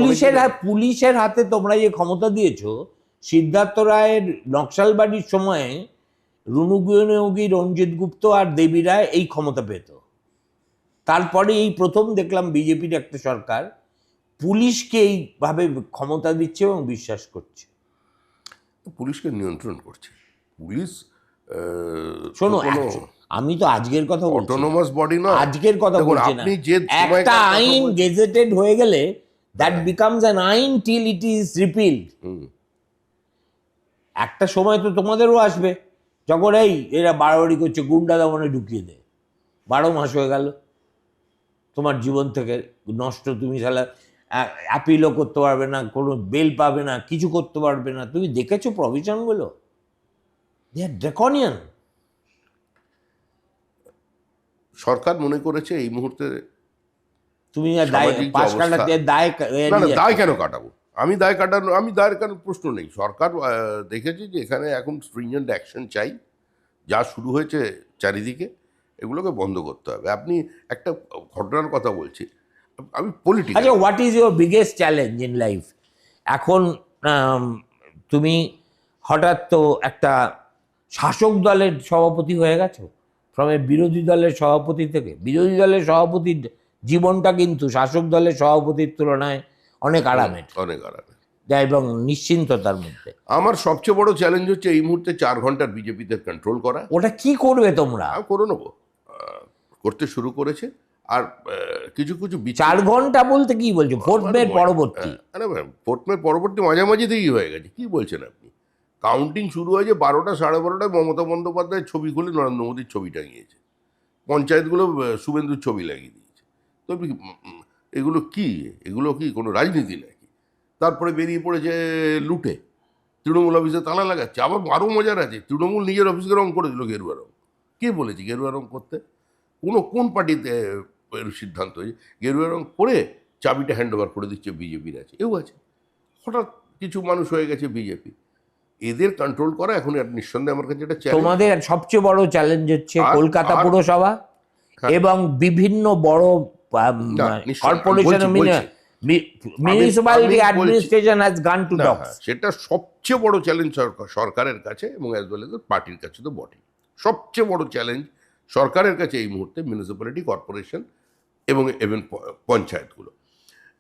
পুলিশের হাতে তোমরা যে ক্ষমতা দিয়েছো, সিদ্ধার্থ রায়ের নকশালবাড়ির সময়ে রুনু গোয়েনগি, রঞ্জিত গুপ্ত আর দেবী রায় এই ক্ষমতা পেত। তারপরে এই প্রথম দেখলাম বিজেপির একটা সরকার পুলিশকে এইভাবে ক্ষমতা দিচ্ছে এবং বিশ্বাস করছে। পুলিশকে নিয়ন্ত্রণ করছে। পুলিশ শোনো, আমি তো আজকের কথা বলছি না। অটোনোমাস বডি নয়। আজকের কথা দেখুন, বলছি না। আপনি যে সময়কার একটা কথা আইন বলছেন- গেজেটেড হয়ে গেলে দ্যাট বিকামস অ্যান আইন টিল ইট ইজ রিপিলড। হুম। একটা সময় তো তোমাদেরও আসবে যখন এই এরা বাড়াবাড়ি করছে, গুন্ডা দমনে ঢুকিয়ে দে, 12 মাস হয়ে গেল তোমার জীবন থেকে নষ্ট। তুমি তাহলে অ্যাপিলও করতে পারবে না, কোনো বেল পাবে না, কিছু করতে পারবে না। তুমি দেখেছো প্রভিশনগুলো, দে আর ড্রাকনিয়ান। সরকার মনে করেছে এই মুহূর্তে তুমি আর দায় সামাজিক যে পাশ অবস্থা- কাটাতে দায় না, এড়িয়ে দায় যাচ্ছ। কেন কাটাবো? আমি দায়ের কেন প্রশ্ন নেই। সরকার দেখেছে যে এখানে এখন স্ট্রিঞ্জেন্ট অ্যাকশন চাই। যা শুরু হয়েছে চারিদিকে, এগুলোকে বন্ধ করতে হবে। আপনি একটা ঘটনার কথা বলছি, আমি পলিটিক্যাল। আচ্ছা, what is your biggest challenge in life? এখন তুমি হঠাৎ তো একটা শাসক দলের সভাপতি হয়ে গেছো, ফ্রম এ বিরোধী দলের সভাপতি থেকে। বিরোধী দলের সভাপতির জীবনটা কিন্তু শাসক দলের সভাপতির তুলনায় অনেক আরামের অনেক আরামে। এবং নিশ্চিন্ততার মধ্যে। আমার সবচেয়ে বড় চ্যালেঞ্জ হচ্ছে এই মুহূর্তে 4 ঘন্টার বিজেপিতে কন্ট্রোল করা। ওটা কি করবে তোমরা? আমি করে নেবো, করতে শুরু করেছে। আর কিছু 4 ঘন্টা বলতে কি বলছো? ভোট মেয়ের পরবর্তী? আরে ভোট মেয়ের পরবর্তী মাঝামাঝিতেই হয়ে গেছে। কি বলছেন আপনি? কাউন্টিং শুরু হয়েছে 12টা, 12:30টায় মমতা বন্দ্যোপাধ্যায়ের ছবি খুলে নরেন্দ্র মোদীর ছবি টাঙিয়েছে। পঞ্চায়েতগুলো শুভেন্দুর ছবি লাগিয়ে দিয়েছে। তো এগুলো কি কোনো রাজনীতি নাকি? তারপরে বেরিয়ে পড়েছে লুটে, তৃণমূল অফিসে তালা লাগাচ্ছে। আবার আরও মজার আছে, তৃণমূল নিজের অফিসকে রং করে দিল গেরুয়া রং। কে বলেছে গেরুয়া রং করতে? কোন পার্টিতে এর সিদ্ধান্ত হয়েছে? গেরুয়া রং করে চাবিটা হ্যান্ড ওভার করে দিচ্ছে বিজেপির আছে, এও আছে। হঠাৎ কিছু মানুষ হয়ে গেছে বিজেপি। এদের কন্ট্রোল করা এখন নিঃসন্দেহে আমার কাছে একটা চ্যালেঞ্জ। তোমাদের সবচেয়ে বড় চ্যালেঞ্জ হচ্ছে কলকাতা পুরসভা হ্যাঁ। এবং বিভিন্ন বড় না, নিশ্চয়ই, কর্পোরেশন, আমি বলছি। মিউনিসিপ্যালিটি আমি বলছি- অ্যাডমিনিস্ট্রেশন হ্যাজ গান টু না, ডগস। সেটা সবচেয়ে বড় চ্যালেঞ্জ সরকারের কাছে এবং অ্যাজ ওয়েল এজ পার্টির কাছে তো বটেই। সবচেয়ে বড় চ্যালেঞ্জ সরকারের কাছে এই মুহূর্তে মিউনিসিপ্যালিটি, কর্পোরেশন এবং ইভেন পঞ্চায়েতগুলো।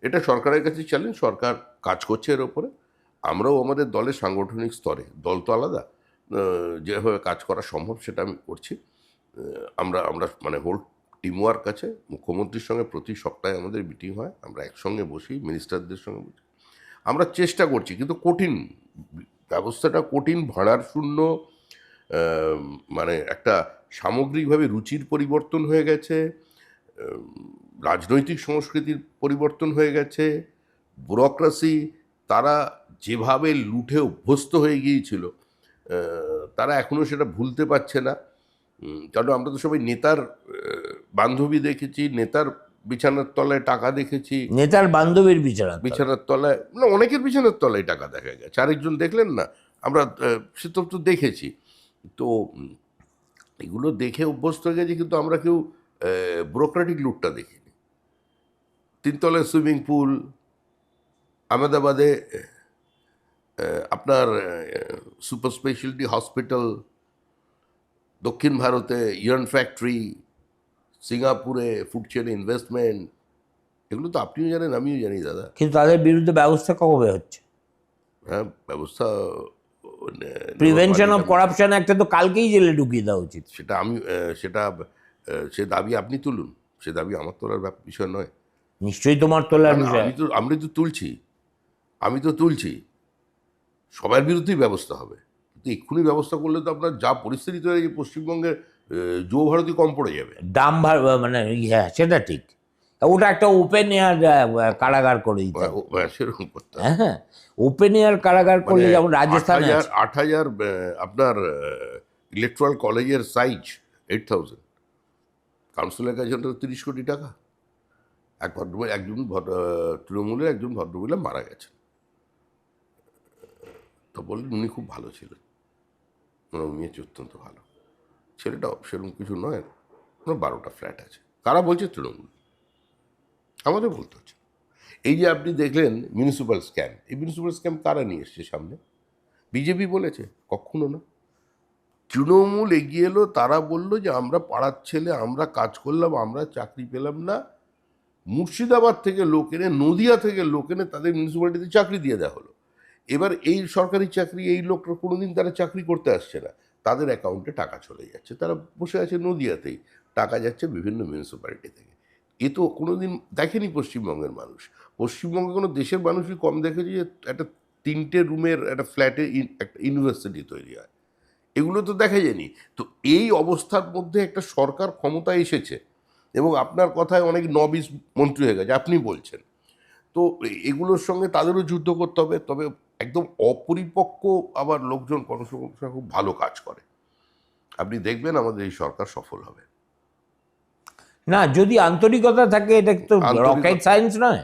এটা সরকারের কাছে চ্যালেঞ্জ। সরকার কাজ করছে এর ওপরে। আমরাও আমাদের দলের সাংগঠনিক স্তরে, দল তো আলাদা, যেভাবে কাজ করা সম্ভব সেটা আমি করছি। আমরা মানে হোল টিমওয়ার্ক আছে। মুখ্যমন্ত্রীর সঙ্গে প্রতি সপ্তাহে আমাদের মিটিং হয়, আমরা একসঙ্গে বসি, মিনিস্টারদের সঙ্গে বসি। আমরা চেষ্টা করছি, কিন্তু কঠিন ব্যবস্থাটা, কঠিন, ভাড়ার শূন্য, মানে একটা সামগ্রিকভাবে রুচির পরিবর্তন হয়ে গেছে, রাজনৈতিক সংস্কৃতির পরিবর্তন হয়ে গেছে, ব্যুরোক্রেসি, তারা যেভাবে লুটে অভ্যস্ত হয়ে গিয়েছিল, তারা এখনও সেটা ভুলতে পারছে না। কারণ আমরা তো সবাই নেতার বান্ধবী দেখেছি, নেতার বিছানার তলায় টাকা দেখেছি, নেতার বান্ধবীর বিছানার তলায়, না, অনেকের বিছানার তলায় টাকা দেখা গেছে। আরেকজন দেখলেন না, আমরা সে তো দেখেছি। তো এগুলো দেখে অভ্যস্ত হয়ে গেছি, কিন্তু আমরা কেউ ব্যুরোক্রেটিক লুটটা দেখিনি। 3 তলায় সুইমিং পুল, আহমেদাবাদে আপনার সুপার স্পেশালিটি হসপিটাল, দক্ষিণ ভারতে ইয়ার্ন ফ্যাক্টরি, সিঙ্গাপুরে ফুড চেন ইনভেস্টমেন্ট, এগুলো তো আপনিও জানেন, আমিও জানি দাদা। কিন্তু তাদের বিরুদ্ধে ব্যবস্থা কবে হচ্ছে? হ্যাঁ, ব্যবস্থা প্রিভেনশন অফ করাপশন একটা তো কালকেই জেলে ঢুকিয়ে দেওয়া উচিত। সেটা আমি সেটা সে দাবি আপনি তুলুন, সে দাবি আমার তোলার বিষয় নয়। নিশ্চয়ই তোমার তোলার না, বিষয়। আমি তো তুলছি, সবার বিরুদ্ধেই ব্যবস্থা হবে, কিন্তু এক্ষুনি ব্যবস্থা করলে তো আপনার যা পরিস্থিতি তৈরি হয়েছে, পশ্চিমবঙ্গের যুব ভারতী কম পড়ে যাবে। মানে হ্যাঁ, সেটা ঠিক। ওটা একটা ওপেন এয়ার কারাগার করে দিতে হবে। সেরকম করতে হবে। হ্যাঁ হ্যাঁ, ওপেন এয়ার কারাগার করলে মানে যেমন রাজস্থানে আছে। 8,000 আপনার ইলেকট্রাল কলেজের সাইজ 8,000, কাউন্সিলের কাছে 30 কোটি টাকা। তৃণমূলের একজন ভদ্রমহিলা মারা গেছেন, তো বললেন উনি খুব ভালো ছিলেন, ওনার মেয়ে অত্যন্ত ভালো, ছেলেটাও সেরকম কিছু নয়, ওনার 12টা ফ্ল্যাট আছে। কারা বলছে? তৃণমূল। আমাদের বলতে হচ্ছে। এই যে আপনি দেখলেন মিউনিসিপ্যাল স্ক্যাম, এই মিউনিসিপ্যাল স্ক্যাম কারা নিয়ে এসছে সামনে? বিজেপি বলেছে? কখনো না। তৃণমূল এগিয়ে এলো, তারা বললো যে আমরা পাড়ার ছেলে, আমরা কাজ করলাম, আমরা চাকরি পেলাম না, মুর্শিদাবাদ থেকে লোক এনে, নদিয়া থেকে লোক এনে তাদের মিউনিসিপ্যালিটিতে চাকরি দিয়ে দেওয়া হলো। এবার এই সরকারি চাকরি, এই লোকটা কোনোদিন তারা চাকরি করতে আসছে না, তাদের অ্যাকাউন্টে টাকা চলে যাচ্ছে, তারা বসে আছে নদিয়াতেই, টাকা যাচ্ছে বিভিন্ন মিউনিসিপ্যালিটি থেকে। এ তো কোনোদিন দেখেনি পশ্চিমবঙ্গের মানুষ। পশ্চিমবঙ্গে কোনো দেশের মানুষই কম দেখেছে যে একটা 3টে রুমের একটা ফ্ল্যাটে একটা ইউনিভার্সিটি তৈরি হয়, এগুলো তো দেখা যায়নি। তো এই অবস্থার মধ্যে একটা সরকার ক্ষমতায় এসেছে এবং আপনার কথায় অনেক নবিস মন্ত্রী হয়ে গেছে, আপনি বলছেন, তো এগুলোর সঙ্গে তাদেরও যুদ্ধ করতে হবে। তবে একদম অপরিপক্ক আবার লোকজন কর্মসংস্থান খুব ভালো কাজ করে, আপনি দেখবেন আমাদের এই সরকার সফল হবে। না, যদি আন্তরিকতা থাকে, এটা তো আন্তরিকতা- রকেট সায়েন্স নয়।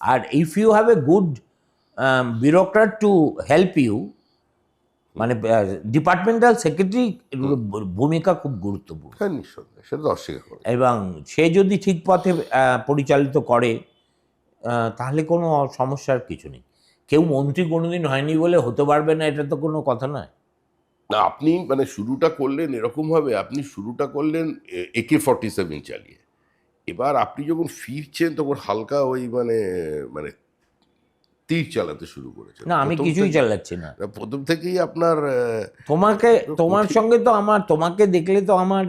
আর if you have a good bureaucrat to help you, মানে ডিপার্টমেন্টাল সেক্রেটারি ভূমিকা খুব গুরুত্বপূর্ণ। হ্যাঁ, নিঃসন্দেহে, সেটা তো অস্বীকার করে। এবং সে যদি ঠিক পথে পরিচালিত করে, তাহলে কোনো সমস্যার কিছু নেই। কেউ মন্ত্রী কোনোদিন হয়নি বলে হতে পারবে না, এটা তো কোনো কথা নয়। না, আপনি মানে শুরুটা করলেন এরকমভাবে, আপনি শুরুটা করলেন AK-47 চালিয়ে, এবার আপনি যখন ফিরছেন তখন হালকা ওই মানে মানে তীর চালাতে শুরু করেছেন। না, আমি কিছুই চালাচ্ছি না। প্রথম থেকেই আপনার তোমার সঙ্গে তো তোমাকে দেখলে তো আমার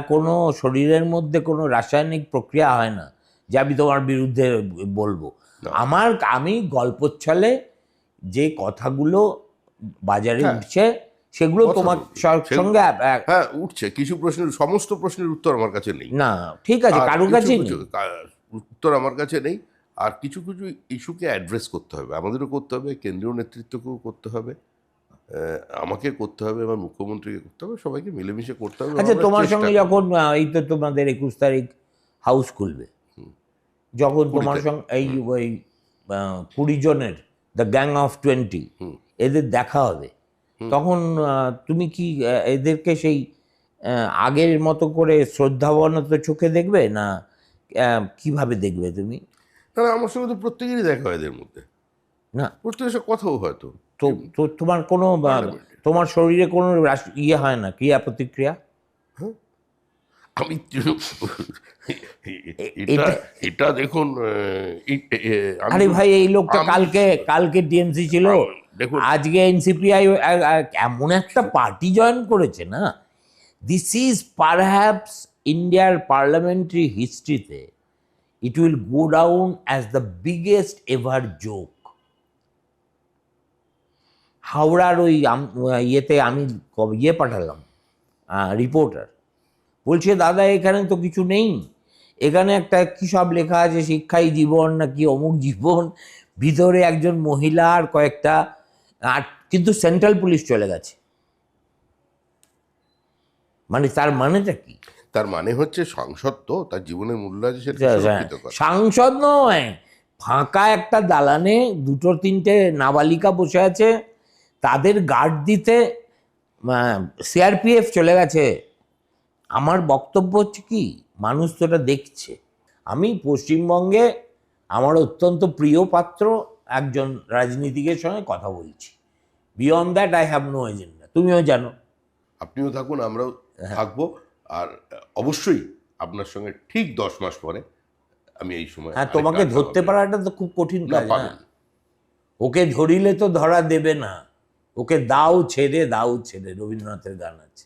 কোনো শরীরের মধ্যে কোনো রাসায়নিক প্রক্রিয়া হয় না যে আমি তোমার বিরুদ্ধে বলবো। না। আমি গল্পচ্ছলে যে কথাগুলো বাজারে হ্যাঁ। উঠছে, সেগুলো কথা তোমার বলছি। সঙ্গে হ্যাঁ, উঠছে কিছু প্রশ্নের, সমস্ত প্রশ্নের উত্তর আমার কাছে নেই। না, ঠিক আছে, আর কারোর কিছু কাছেই কিছু নেই। উত্তর আমার কাছে নেই। আর কিছু কিছু ইস্যুকে অ্যাড্রেস করতে হবে, আমাদেরও করতে হবে, কেন্দ্রীয় নেতৃত্বকেও করতে হবে, আমাকে করতে হবে, আমার মুখ্যমন্ত্রীকে করতে হবে, সবাইকে মিলেমিশে করতে হবে। আচ্ছা, আমরা তোমার চেষ্টা সঙ্গে করব। যখন এই তো তোমাদের 21 তারিখ হাউস খুলবে, যখন 20 তোমার তারিখ। সঙ্গে এই ওই 20 জনের দ্য গ্যাং অফ 20 এদের দেখা হবে, তখন তুমি কি এদেরকে সেই আগের মতো করে শ্রদ্ধাবনত চোখে দেখবে, না কিভাবে দেখবে তুমি? না, না, আমার সঙ্গে তো প্রত্যেকেরই দেখা হয় এদের মধ্যে, না, প্রত্যেকের সাথে কথাও হয়তো। তো তো তোমার কোনো Parliament-এ। তোমার শরীরে কোনো ইয়ে হয় না, ক্রিয়া প্রতিক্রিয়া? আমি এটা এটা- এটা দেখুন, আরে ভাই, এই লোকটা আমি- কালকে টিএমসি ছিল, দেখুন, আজকে এনসিপিআই এমন একটা পার্টি জয়েন করেছে না, দিস ইজ পারহ্যাপস ইন্ডিয়ার পার্লামেন্টারি হিস্ট্রিতে it will go down as the biggest ever joke. হাওড়ার ওই ইয়েতে আমি পাঠালাম রিপোর্টার, বলছে দাদা এখানে তো কিছু নেই, এখানে একটা কী সব লেখা আছে, শিক্ষাই জীবন নাকি অমুক জীবন, ভিতরে একজন মহিলা আর কয়েকটা, আর কিন্তু সেন্ট্রাল পুলিশ চলে গেছে। মানে তার মানেটা কি? তার মানে হচ্ছে সাংসদ তো তার জীবনের মূল্য আছে, সেটা সুরক্ষিত করা। সাংসদ নয়, ফাঁকা একটা দালানে 2-3টে নাবালিকা বসে আছে, তাদের গার্ড দিতে সিআরপিএফ চলে গেছে। আমার বক্তব্য হচ্ছে কি, মানুষ তো এটা দেখছে। আমি পশ্চিমবঙ্গে আমার অত্যন্ত প্রিয় পাত্র একজন রাজনীতিকের সঙ্গে কথা বলছি। Beyond that I have no agenda, তুমিও জানো। আপনিও থাকুন, আমরাও থাকবো। আর অবশ্যই আপনার সঙ্গে ঠিক 10 মাস পরে আমি এই সময় হ্যাঁ, তোমাকে আরেকটা ধরতে হবে। পারাটা তো খুব কঠিন না, কাজ না। পাবেন। ওকে ধরিলে তো ধরা দেবে না, ওকে দাও ছেড়ে, দাও ছেড়ে, রবীন্দ্রনাথের গান আছে।